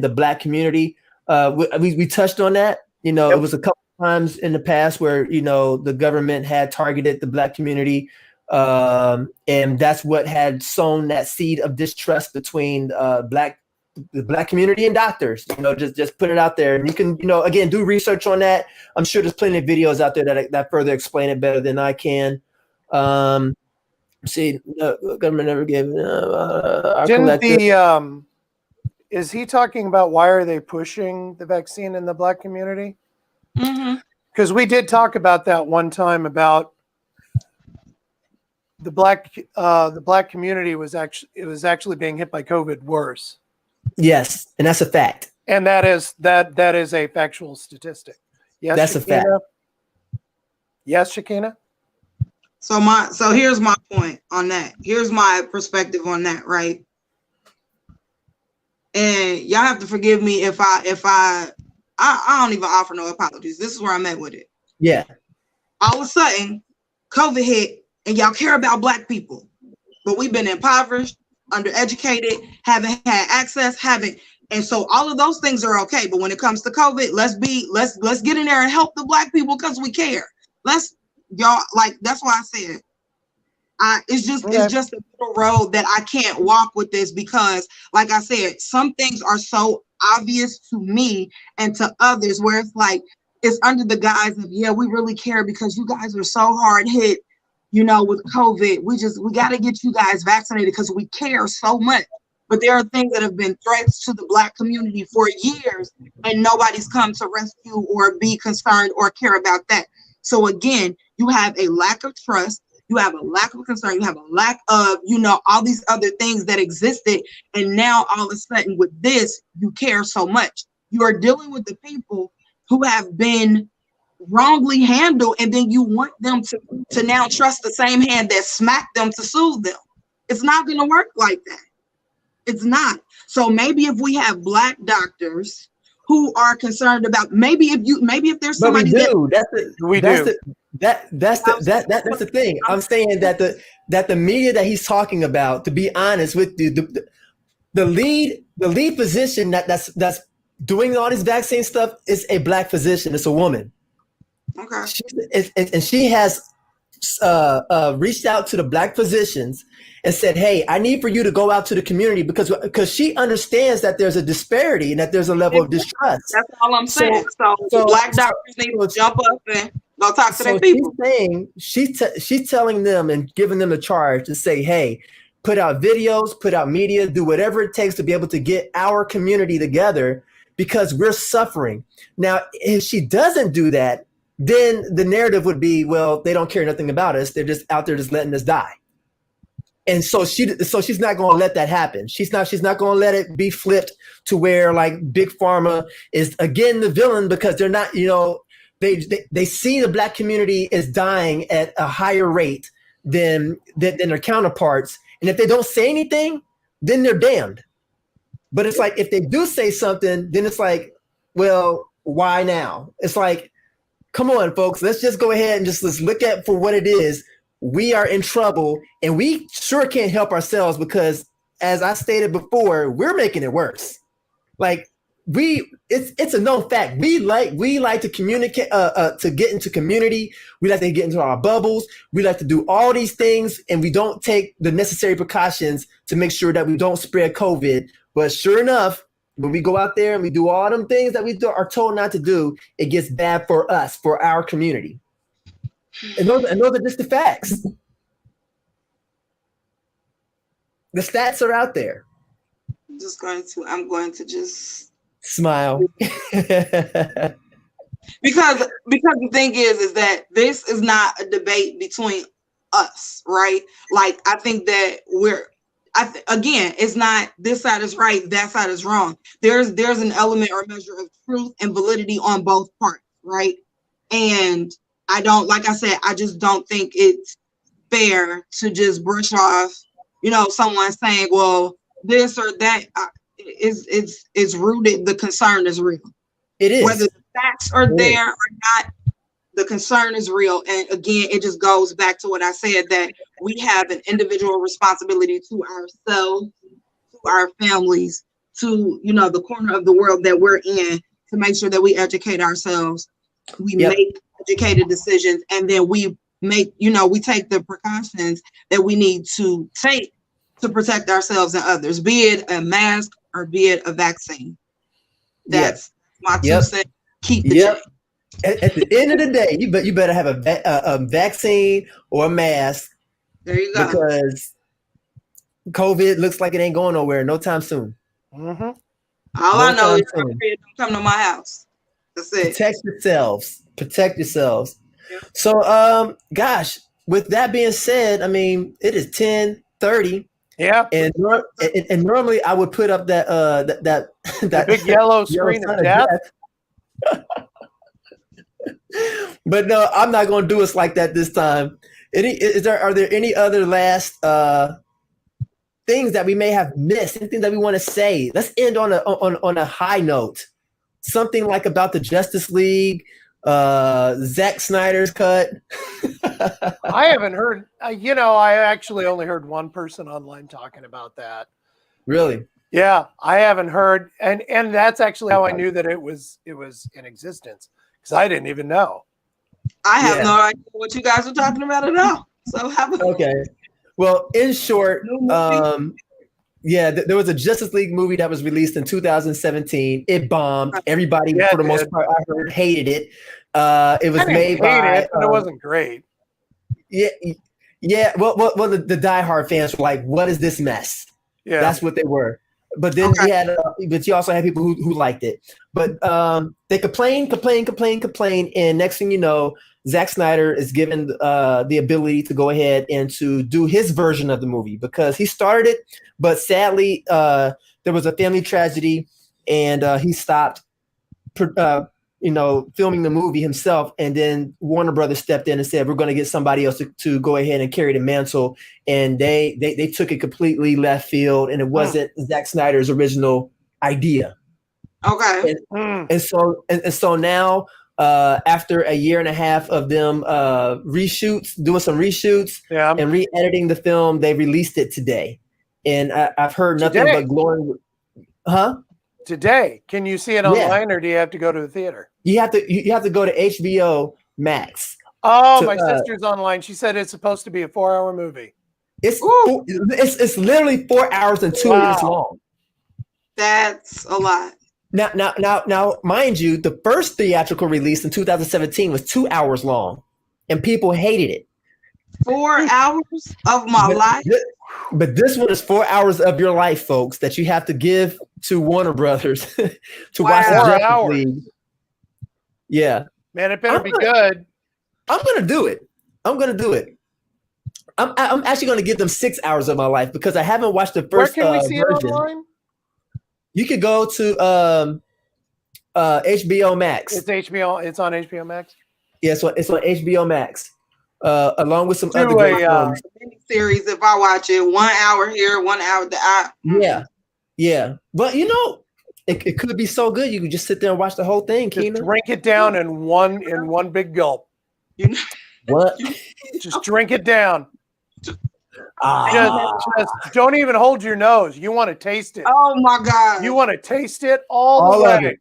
the Black community? We touched on that. It was a couple times in the past where, the government had targeted the Black community. And that's what had sown that seed of distrust between the Black community and doctors. Just put it out there, and you can, again, do research on that. I'm sure there's plenty of videos out there that further explain it better than I can. See, government never gave our collective. Is he talking about why are they pushing the vaccine in the Black community? Because we did talk about that one time about the Black community was actually being hit by COVID worse. Yes, and that's a fact. And that is a factual statistic. Yes, that's a fact. Yes, Shakina. So here's my point on that. Here's my perspective on that, right? And y'all have to forgive me if I don't even offer no apologies. This is where I'm at with it. Yeah. All of a sudden, COVID hit, and y'all care about Black people, but we've been impoverished, undereducated, haven't had access, and so all of those things are okay. But when it comes to COVID, let's get in there and help the Black people because we care. Y'all, like, that's why I said it's just a middle road that I can't walk with this, because like I said, some things are so obvious to me and to others where it's like it's under the guise of, yeah, we really care because you guys are so hard hit, with COVID. We got to get you guys vaccinated because we care so much. But there are things that have been threats to the Black community for years, and nobody's come to rescue or be concerned or care about that. So again, you have a lack of trust, you have a lack of concern, you have a lack of, all these other things that existed. And now all of a sudden with this, you care so much. You are dealing with the people who have been wrongly handled, and then you want them to now trust the same hand that smacked them to soothe them. It's not going to work like that. It's not. So maybe if we have Black doctors who are concerned about, maybe if there's somebody that's the thing. I'm saying that the media that he's talking about, to be honest with you, the lead physician that's doing all this vaccine stuff is a Black physician. It's a woman. Okay. And she has reached out to the Black physicians and said, hey, I need for you to go out to the community because she understands that there's a disparity and that there's a level of distrust. That's all I'm saying. So Black doctors need to jump up and go talk to their people. She's telling them and giving them the charge to say, hey, put out videos, put out media, do whatever it takes to be able to get our community together because we're suffering. Now, if she doesn't do that, then the narrative would be, well, they don't care nothing about us. They're just out there just letting us die. And so she's not going to let that happen. She's not going to let it be flipped to where like Big Pharma is again the villain because they're not, they see the Black community is dying at a higher rate than their counterparts, and if they don't say anything, then they're damned. But it's like if they do say something, then it's like, well, why now? It's like, come on, folks, let's just go ahead and let's look at for what it is. We are in trouble, and we sure can't help ourselves because, as I stated before, we're making it worse. Like it's a known fact. We like to communicate, to get into community. We like to get into our bubbles. We like to do all these things, and we don't take the necessary precautions to make sure that we don't spread COVID. But sure enough, when we go out there and we do all them things that we are told not to do, it gets bad for us, for our community. And those are just the facts. The stats are out there. I'm going to just smile. because the thing is that this is not a debate between us, right? Like, I think that again, it's not this side is right, that side is wrong. There's an element or measure of truth and validity on both parts, right? And I don't, like I said, I just don't think it's fair to just brush off, someone saying, well, this or that is rooted. The concern is real. It is. Whether the facts are there or not, the concern is real. And again, it just goes back to what I said, that we have an individual responsibility to ourselves, to our families, to, the corner of the world that we're in, to make sure that we educate ourselves. We make educated decisions, and then we make, we take the precautions that we need to take to protect ourselves and others, be it a mask or be it a vaccine. That's my 2 cents. Keep the check. At the end of the day, you better have a vaccine or a mask. There you go. Because COVID looks like it ain't going nowhere no time soon. Mm-hmm. All I know is don't come to my house. That's it. Protect yourselves. Yeah. So, gosh, with that being said, I mean, it is 10:30. Yeah. And normally I would put up that big yellow screen of death. But no, I'm not going to do us like that this time. Are there any other last things that we may have missed? Anything that we want to say? Let's end on a high note. Something like about the Justice League, Zack Snyder's cut. I haven't heard. I actually only heard one person online talking about that. Really? Yeah, I haven't heard, and that's actually how I knew that it was in existence, because I didn't even know. I have no idea what you guys are talking about at all. So okay. Well, in short, there was a Justice League movie that was released in 2017. It bombed. Everybody, for the most part, I heard, hated it. It was made by. But it wasn't great. Yeah. Well, the diehard fans were like, "What is this mess?" Yeah, that's what they were. But then but you also had people who liked it. But they complained, and next thing you know, Zack Snyder is given the ability to go ahead and to do his version of the movie, because he started it, but sadly there was a family tragedy, and he stopped filming the movie himself, and then Warner Brothers stepped in and said, we're going to get somebody else to go ahead and carry the mantle, and they took it completely left field, and it wasn't Zack Snyder's original idea. Okay. And so now, after a year and a half of them doing some reshoots and re-editing the film, they released it today, and I've heard nothing but glowing. Today, can you see it online, or do you have to go to the theater? You have to go to HBO Max. Oh, my sister's online. She said it's supposed to be a 4-hour movie. It's literally 4 hours and 2 minutes long. That's a lot. Now, mind you, the first theatrical release in 2017 was 2 hours long, and people hated it. 4 hours of my life. But this one is 4 hours of your life, folks, that you have to give to Warner Brothers to watch the Justice League. Yeah. Man, it better be good. I'm going to do it. I'm actually going to give them 6 hours of my life, because I haven't watched the first version. Where can we see it online? You could go to HBO Max. It's HBO. It's on HBO Max. Yeah, so it's on HBO Max. Along with some other Do great a films. Series if I watch it, 1 hour here, 1 hour there. Yeah. But you know, it could be so good. You could just sit there and watch the whole thing, Just Keena. drink it down in one big gulp. What? Just drink it down. Just don't even hold your nose. You want to taste it. Oh my God. You want to taste it all the way. Of it.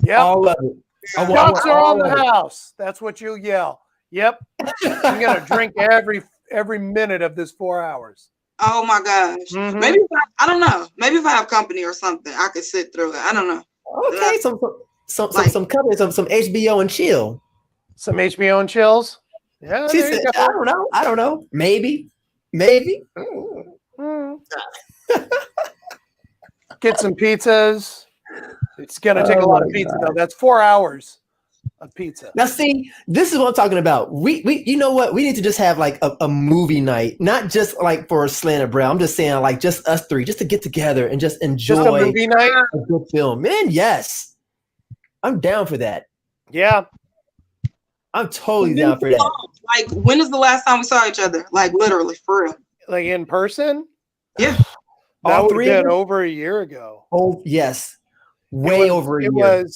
Yep. All of it. Shots are on the house. That's what you yell. Yep. I'm gonna drink every minute of this 4 hours. Oh my gosh. Mhm. Maybe I don't know. Maybe if I have company or something, I could sit through it. I don't know. Okay, some company, some HBO and chill. Some HBO and chills. Yeah. She there you said, go. I don't know. Maybe. Mm. Get some pizzas. It's gonna take a lot of pizza though. That's 4 hours of pizza. Now, see, this is what I'm talking about. We you know what? We need to just have like a movie night, not just like for Slanted Brown. I'm just saying, like, just us three, just to get together and just enjoy Just a movie night. a good film. Man, yes, I'm down for that. Yeah, I'm totally down for that. Like, when is the last time we saw each other? Like, literally, for real. like in person. Yeah. That All would three have of been them? over a year ago. Oh yes, way over a year.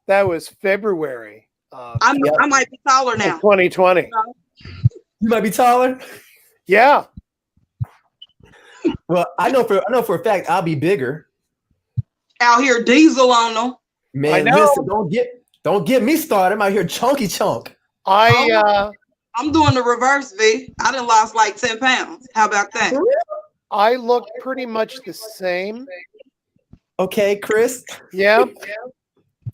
That was February. I might be taller now. 2020. You might be taller. Yeah. Well, I know for a fact I'll be bigger. Out here, diesel on them. Man, I know. listen, don't get me started. I'm out here chunky chunk. I'm doing the reverse, V. I done lost like 10 pounds. How about that? I look pretty much the same. Okay, Chris. Yeah.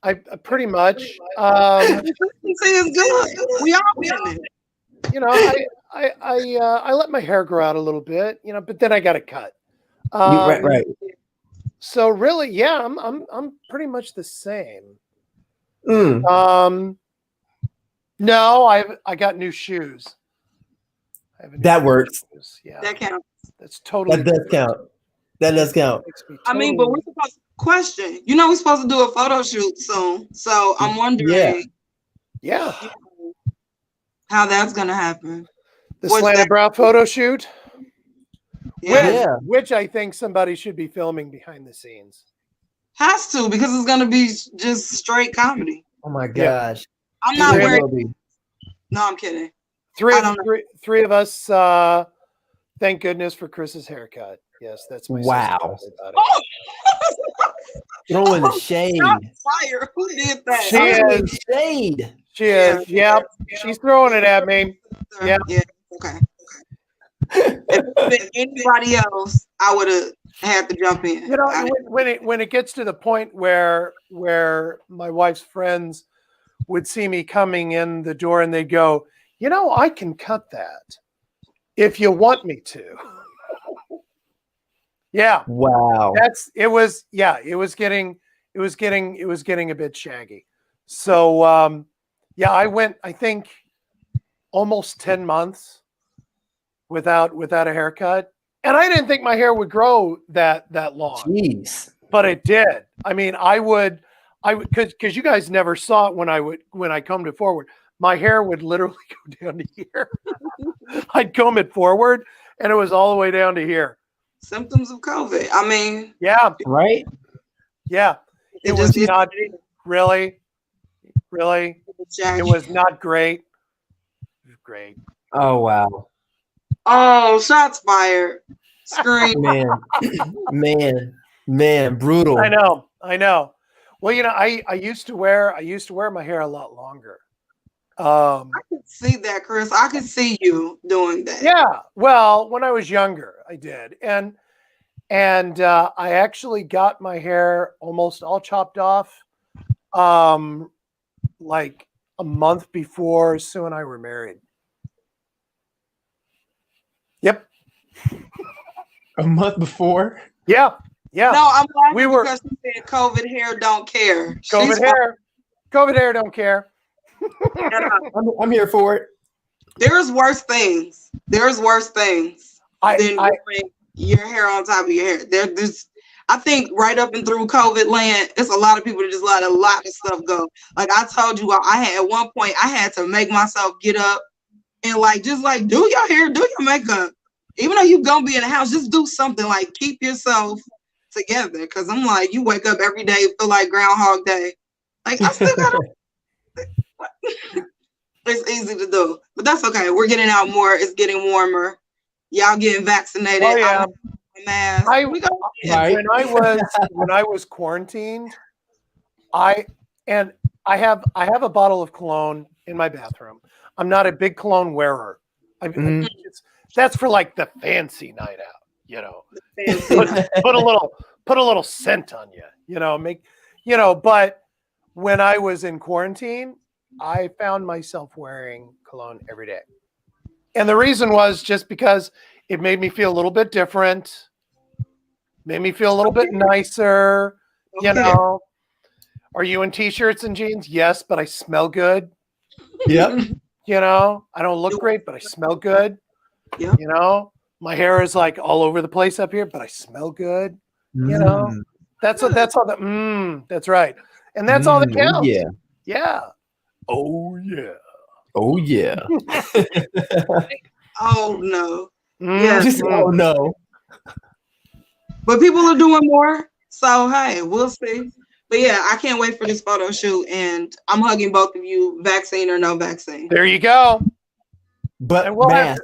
I pretty much. Consistency is good. We all getting it. You know, I let my hair grow out a little bit, you know, but then I got it cut. Right. So really, yeah, I'm pretty much the same. No, I got new shoes. That works. Yeah, that counts. That's totally. That does count. That does count. I mean, but we're supposed to question. You know, we're supposed to do a photo shoot soon. So I'm wondering. Yeah. How that's gonna happen. The Slanted Brow photo shoot. Yeah. Which I think somebody should be filming behind the scenes. Has to, because it's gonna be just straight comedy. Oh my gosh. I'm not wearing. No, I'm kidding. Three of us. Thank goodness for Chris's haircut. Yes, that's my wow. sister about it. Throwing the shade. Fire. Who did that? She is shade. She is. Yep. She's throwing it at me. Yeah. Yeah. Okay. If it had been anybody else, I would have had to jump in. You know, when it gets to the point where my wife's friends would see me coming in the door and they go, you know, I can cut that if you want me to. Yeah. Wow. It was getting a bit shaggy. So yeah, I went, I think, almost 10 months without a haircut. And I didn't think my hair would grow that long. Jeez. But it did. I mean, I would because you guys never saw it when I combed it forward. My hair would literally go down to here. I'd comb it forward and it was all the way down to here. Symptoms of COVID. I mean, yeah. Right? Yeah. It was not really. It was not great. It was great. Oh wow. Oh, shots fired. Scream. Man, brutal. I know. Well, you know, I used to wear my hair a lot longer. I could see that, Chris. I could see you doing that. Yeah. Well, when I was younger, I did. And I actually got my hair almost all chopped off like a month before Sue and I were married. Yep. A month before? Yeah. Yeah. No, I'm laughing because she said COVID hair don't care. COVID hair don't care. I'm here for it. There's worse things. Than wearing your hair on top of your hair. I think right up and through COVID land, it's a lot of people that just let a lot of stuff go. Like I told you, I had at one point I had to make myself get up and like just like do your hair, do your makeup. Even though you're gonna be in the house, just do something like keep yourself together. Cause I'm like, you wake up every day, feel like Groundhog Day. Like I still gotta it's easy to do. But that's okay. We're getting out more, it's getting warmer. Y'all getting vaccinated. Oh yeah. Mask. When I was quarantined, I have a bottle of cologne in my bathroom. I'm not a big cologne wearer. That's for like the fancy night out, you know. Put a little scent on you, you know, but when I was in quarantine, I found myself wearing cologne every day. And the reason was just because it made me feel a little bit different, made me feel a little bit nicer, you know. Are you in t-shirts and jeans? Yes, but I smell good. Yep. You know, I don't look great, but I smell good. Yeah. You know, my hair is like all over the place up here, but I smell good. You know, that's all that. That's right. And that's all that counts. Yeah. Yeah. Oh yeah. Oh yeah. Oh no. Yeah. Oh no. But people are doing more. So hey, we'll see. But yeah, I can't wait for this photo shoot, and I'm hugging both of you, vaccine or no vaccine. There you go. But we'll have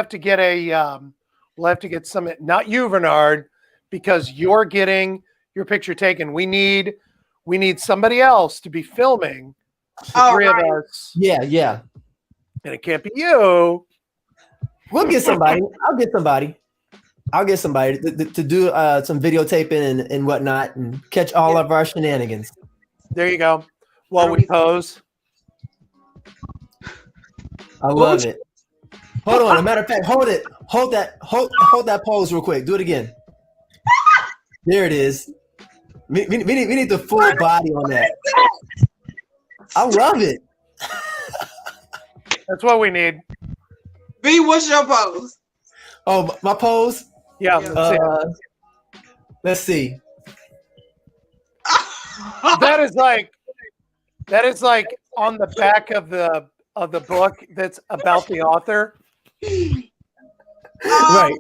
to get some. Not you, Bernard, because you're getting your picture taken. We need somebody else to be filming. The three of us. Yeah, yeah. And it can't be you. We'll get somebody. I'll get somebody to do some videotaping and whatnot and catch all of our shenanigans. There you go. While we pose. I love it. Hold on. As a matter of fact, hold it. Hold that pose real quick. Do it again. There it is. We need the full body on that. I love it. That's what we need. B, what's your pose? Oh, my pose? Yeah. Let's see. That is like on the back of the book that's about the author. Oh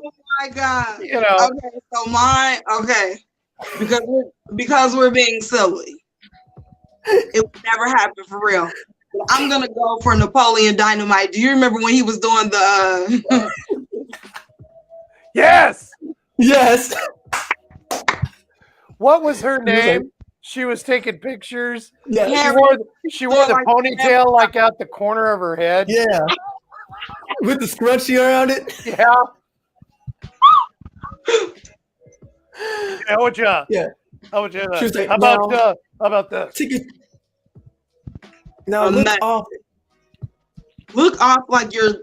my God. You know. Okay, so mine, okay. Because we're being silly. It would never happen for real. I'm gonna go for Napoleon Dynamite. Do you remember when he was doing the Yes. Yes. What was her name? She was taking pictures. Yeah. She wore the ponytail like out the corner of her head. Yeah. With the scrunchie around it. Yeah. How would you? Yeah. How would you? Like, how about this? No, look off. Look off like you're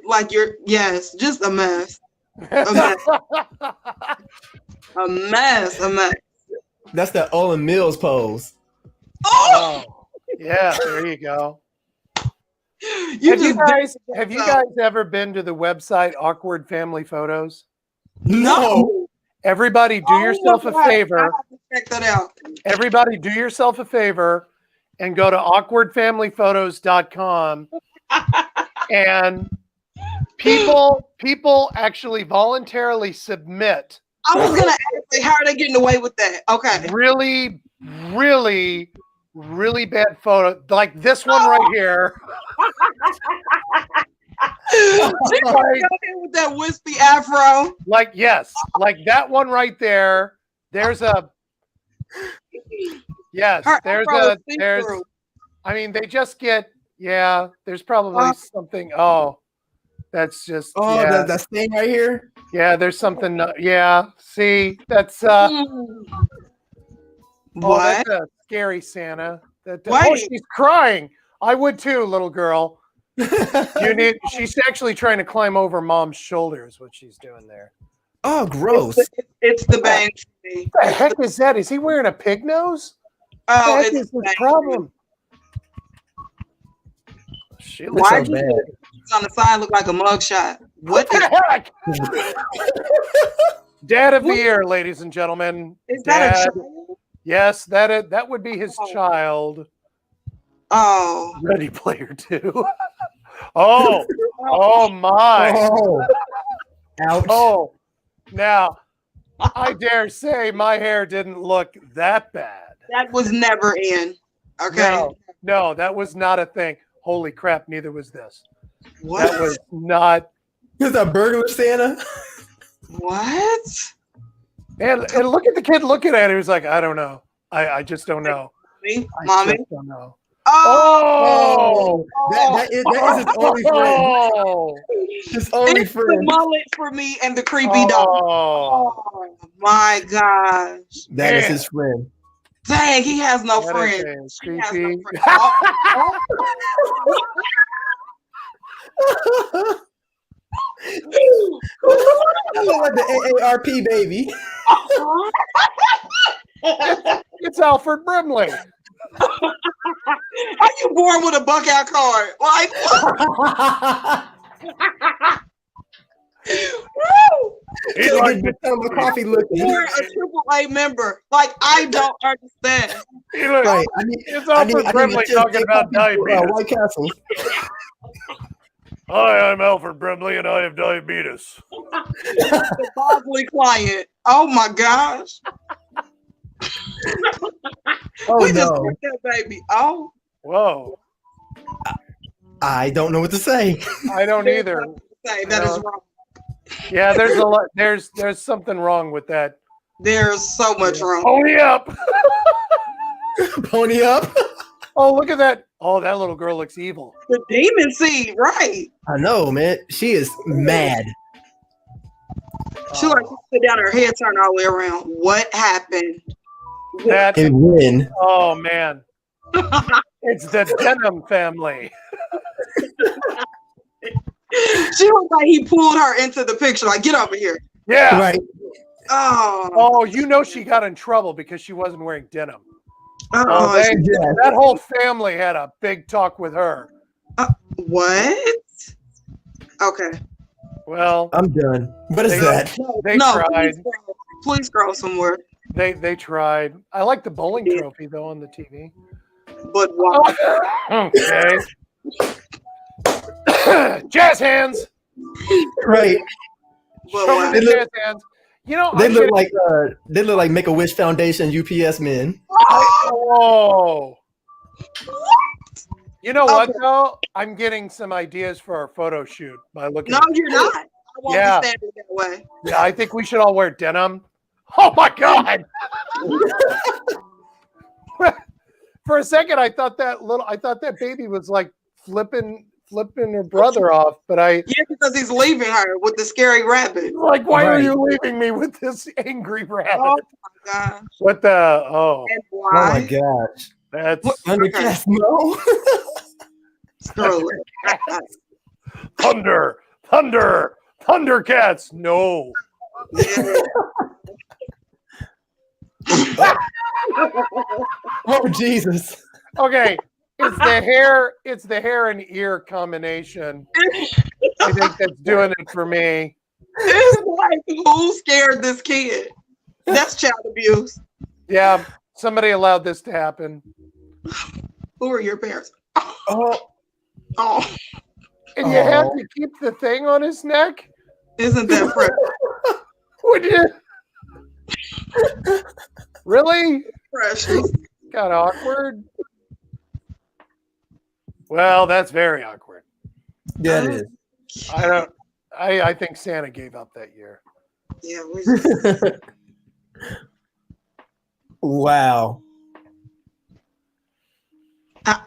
yes, just a mess. A mess. A mess. A mess. That's the Owen Mills pose. Oh, yeah, there you go. Have you guys ever been to the website Awkward Family Photos? No. Everybody do yourself a favor. I have to check that out. Everybody do yourself a favor and go to awkwardfamilyphotos.com. And people actually voluntarily submit. I was gonna ask, how are they getting away with that? Okay. Really, really, really bad photo, like this one right here. With that wispy afro. Like yes, like that one right there. There's a yes. There's. I mean, they just get. Yeah, there's probably something. Oh, that's just. Oh, yeah. that thing right here. Yeah, there's something. Yeah, see, that's. What? Oh, that's a scary Santa. Oh, she's crying. I would too, little girl. She's actually trying to climb over mom's shoulders. What she's doing there. Oh, gross! It's the bang. What the heck is that? Is he wearing a pig nose? Oh, what is the problem? She looks Why so bad. On the side look like a mugshot? What the heck? Dad of the year, ladies and gentlemen. Is Dad. that a child? Yes, that would be his child. Oh. Ready Player 2. Oh my. Oh. Ouch. Oh, now I dare say my hair didn't look that bad. That was never in. Okay. No, that was not a thing. Holy crap, neither was this. What? That was not. Is that burglar Santa? What? And look at the kid looking at it. He was like, I don't know. I just don't know. Mommy? I just don't know. Oh, that is his only friend. His only it's friend. The mullet for me and the creepy dog. Oh my gosh. That is his friend. Dang, he has no friends. Creepy. I look like the AARP baby. It's Alfred Brimley. Are you born with a buck-out card? Like, woo! He's like the coffee looking. You're a AAA member. Like, I don't understand. Right. It's Alfred Brimley talking about diabetes. White Castle. Hi, I'm Alfred Brimley, and I have diabetes. The Bosley client. Oh my gosh. We just picked that baby. Oh. Whoa. I don't know what to say. I don't either. That is wrong. Yeah, there's a lot. There's something wrong with that. There's so much wrong. Pony up. Pony up. Oh, look at that. Oh, that little girl looks evil. The demon seed, right? I know, man. She is mad. She like sit down, her head turned all the way around. What happened? That and when? Oh man. It's the Denim family. She looked like he pulled her into the picture. Like, get over here. Yeah. Right. Oh, you know she got in trouble because she wasn't wearing denim. Oh, that whole family had a big talk with her. What? Okay. Well, I'm done. What is that? They tried. Please scroll somewhere. They tried. I like the bowling trophy though on the TV. But why? Okay. Jazz hands. Right. But the jazz hands. You know, they look like Make-A-Wish Foundation UPS men. Oh. You know what though? I'm getting some ideas for our photo shoot by looking. No, you're not. I won't be standing that way. Yeah, I think we should all wear denim. Oh my god! For a second, I thought that baby was like flipping her brother off, but yeah, because he's leaving her with the scary rabbit. Like, why are you leaving me with this angry rabbit? Oh my gosh! What the? Oh! And why? Oh my gosh! That's Thundercats. No. Screw it. Thundercats. No. Oh Jesus. Okay. It's the hair and ear combination. I think that's doing it for me. It's like, who scared this kid? That's child abuse. Yeah, somebody allowed this to happen. Who are your parents? Oh. And you had to keep the thing on his neck? Isn't that fresh? Would you? Really? Precious. Got awkward. Well, that's very awkward. Yeah, it is. I think Santa gave up that year. Yeah, wow.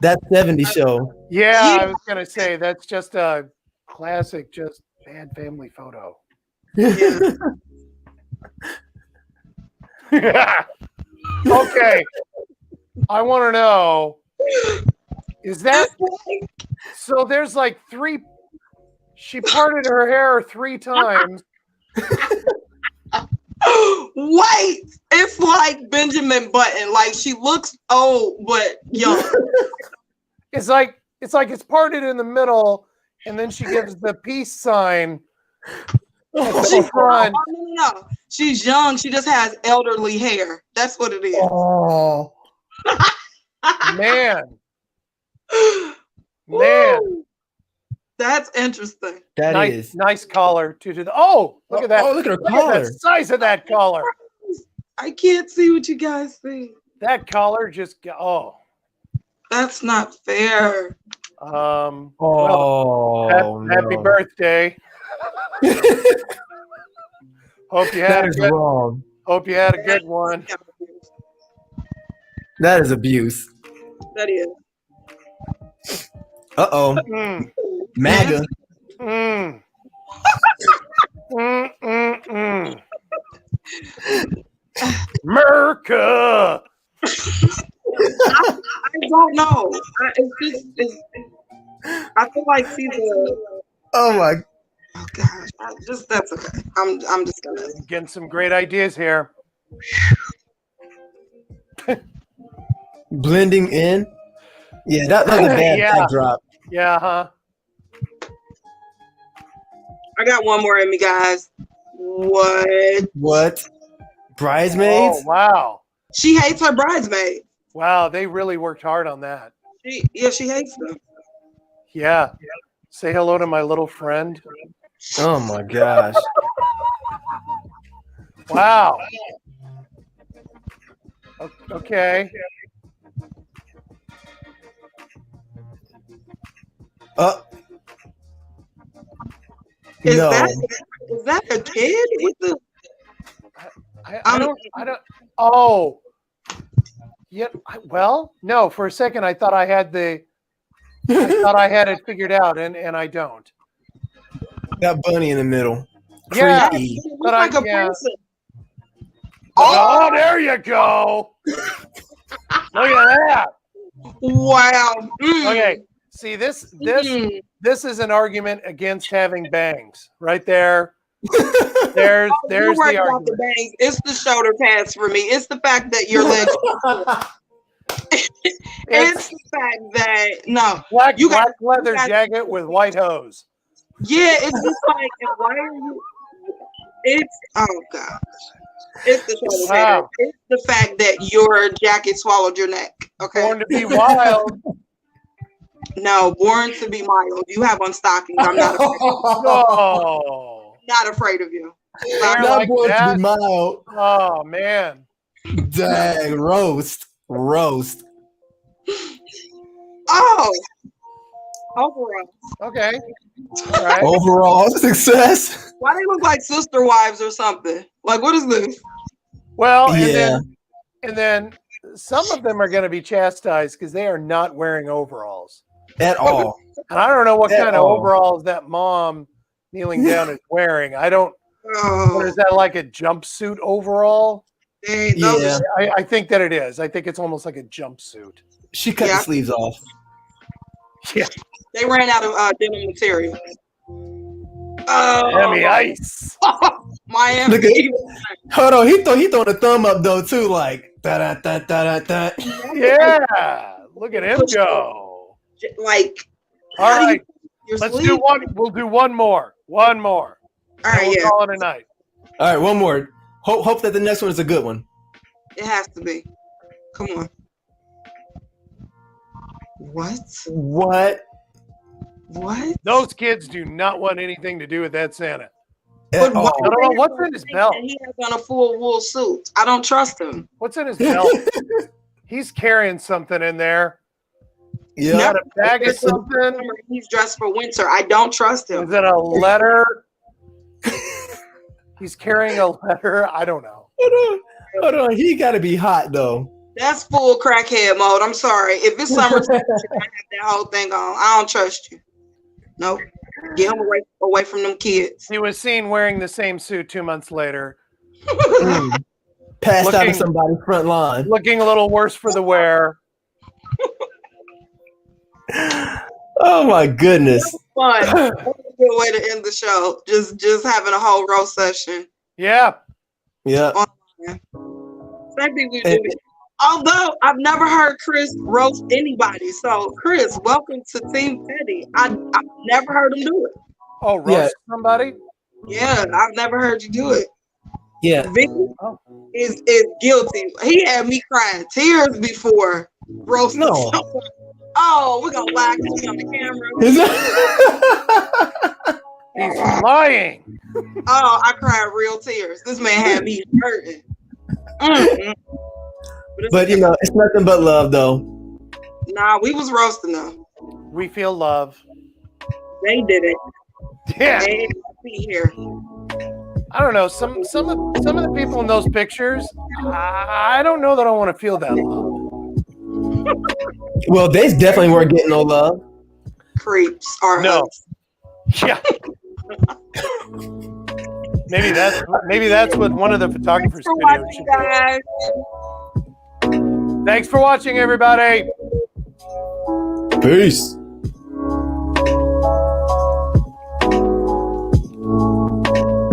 That 70s show. Yeah, I was gonna say that's just a classic, just bad family photo. Yeah. Okay. I want to know, is that so? There's like she parted her hair 3 times. Wait, it's like Benjamin Button. Like, she looks old but young. It's like it's parted in the middle, and then she gives the peace sign at the front. No. She's young. She just has elderly hair. That's what it is. Oh, Man. Woo! That's interesting. that nice, is. nice collar to the. Oh, look at that! Oh, look at her Look collar. at the size of that collar. I can't see what you guys see. That collar just. Oh. That's not fair. Well, Oh, happy no. birthday. Hope you That had a is good. wrong. Hope you had a good one. That is abuse. That is. Uh-oh. Mm, MAGA. mm. Merca. I don't know. I feel like she's a. Oh my. Oh gosh. That's okay. I'm just gonna. Getting some great ideas here. Blending in. Yeah, that was a bad backdrop. Yeah, huh? I got one more in me, guys. What? Bridesmaids? Oh, wow. She hates her bridesmaid. Wow, they really worked hard on that. She hates them. Yeah. Say hello to my little friend. Oh my gosh. Wow. Okay. Is No. that a kid with the? I don't. Oh. Yeah. Well, no. For a second, I thought I had it figured out, and I don't. That bunny in the middle. Yeah, Creepy. but like a yeah. person. Oh, there you go. Look at that. Wow. Okay. See, this is an argument against having bangs right there. There's Don't worry the about argument. the bangs. It's the shoulder pads for me. It's the fact that your legs. It's the fact that black leather jacket with white hose. Yeah, it's just like, why are you? It's gosh. It's the shoulder pads. It's the fact that your jacket swallowed your neck. Okay. Born to be wild. No, born to be mild. You have on stockings. I'm not afraid of you. Oh. Not afraid of you. Not like born to that? be mild. Oh man. Dang, roast. Oh. Overall. Okay. All right. Overall success. Why they look like sister wives or something? Like, what is this? Well, and Yeah. then some of them are going to be chastised because they are not wearing overalls At all. And I don't know what At kind of all. overalls that mom kneeling down is wearing. I don't. What is that, like a jumpsuit overall? Yeah. I think that it is. I think it's almost like a jumpsuit. She cut the sleeves off. Yeah. They ran out of denim material. Miami Ice. Miami. Look at, hold on, he throwing a thumb up though too, like da da da da da. Yeah, look at him go. Like, all right, let's do one. We'll do one more. One more. All right, we'll yeah. call it a night. All right, one more. Hope that the next one is a good one. It has to be. Come on. What? Those kids do not want anything to do with that Santa. At all. I don't know what's in his belt. He has on a full wool suit. I don't trust him. What's in his belt? He's carrying something in there. Yeah. Got a bag of something. He's dressed for winter. I don't trust him. Is it a letter? He's carrying a letter. I don't know. Hold on. He got to be hot though. That's full crackhead mode. I'm sorry. If it's summertime, you gotta have that whole thing on. I don't trust you. Nope. Get him away from them kids. He was seen wearing the same suit 2 months later. Passed out of somebody's front lawn. Looking a little worse for the wear. Oh my goodness. Fun. That's a good way to end the show. Just having a whole roast session. Yeah. Yeah. Same thing we do. Although I've never heard Chris roast anybody. So Chris, welcome to Team Petty. I've never heard him do it. Oh, roast somebody? Yeah, I've never heard you do it. Yeah. Vicky is guilty. He had me crying tears before roasting someone. Oh, we're gonna lie on the camera. He's lying. Oh, I cried real tears. This man had me hurting. Mm-hmm. But you know, it's nothing but love, though. Nah, we was roasting them. We feel love. They did it. Yeah. They didn't be here. I don't know. Some of the people in those pictures, I don't know that I want to feel that love. Well, they definitely weren't getting no love. Creeps are no. Yeah. Maybe that's what one of the photographers' videos should be. Thanks for watching, everybody. Peace.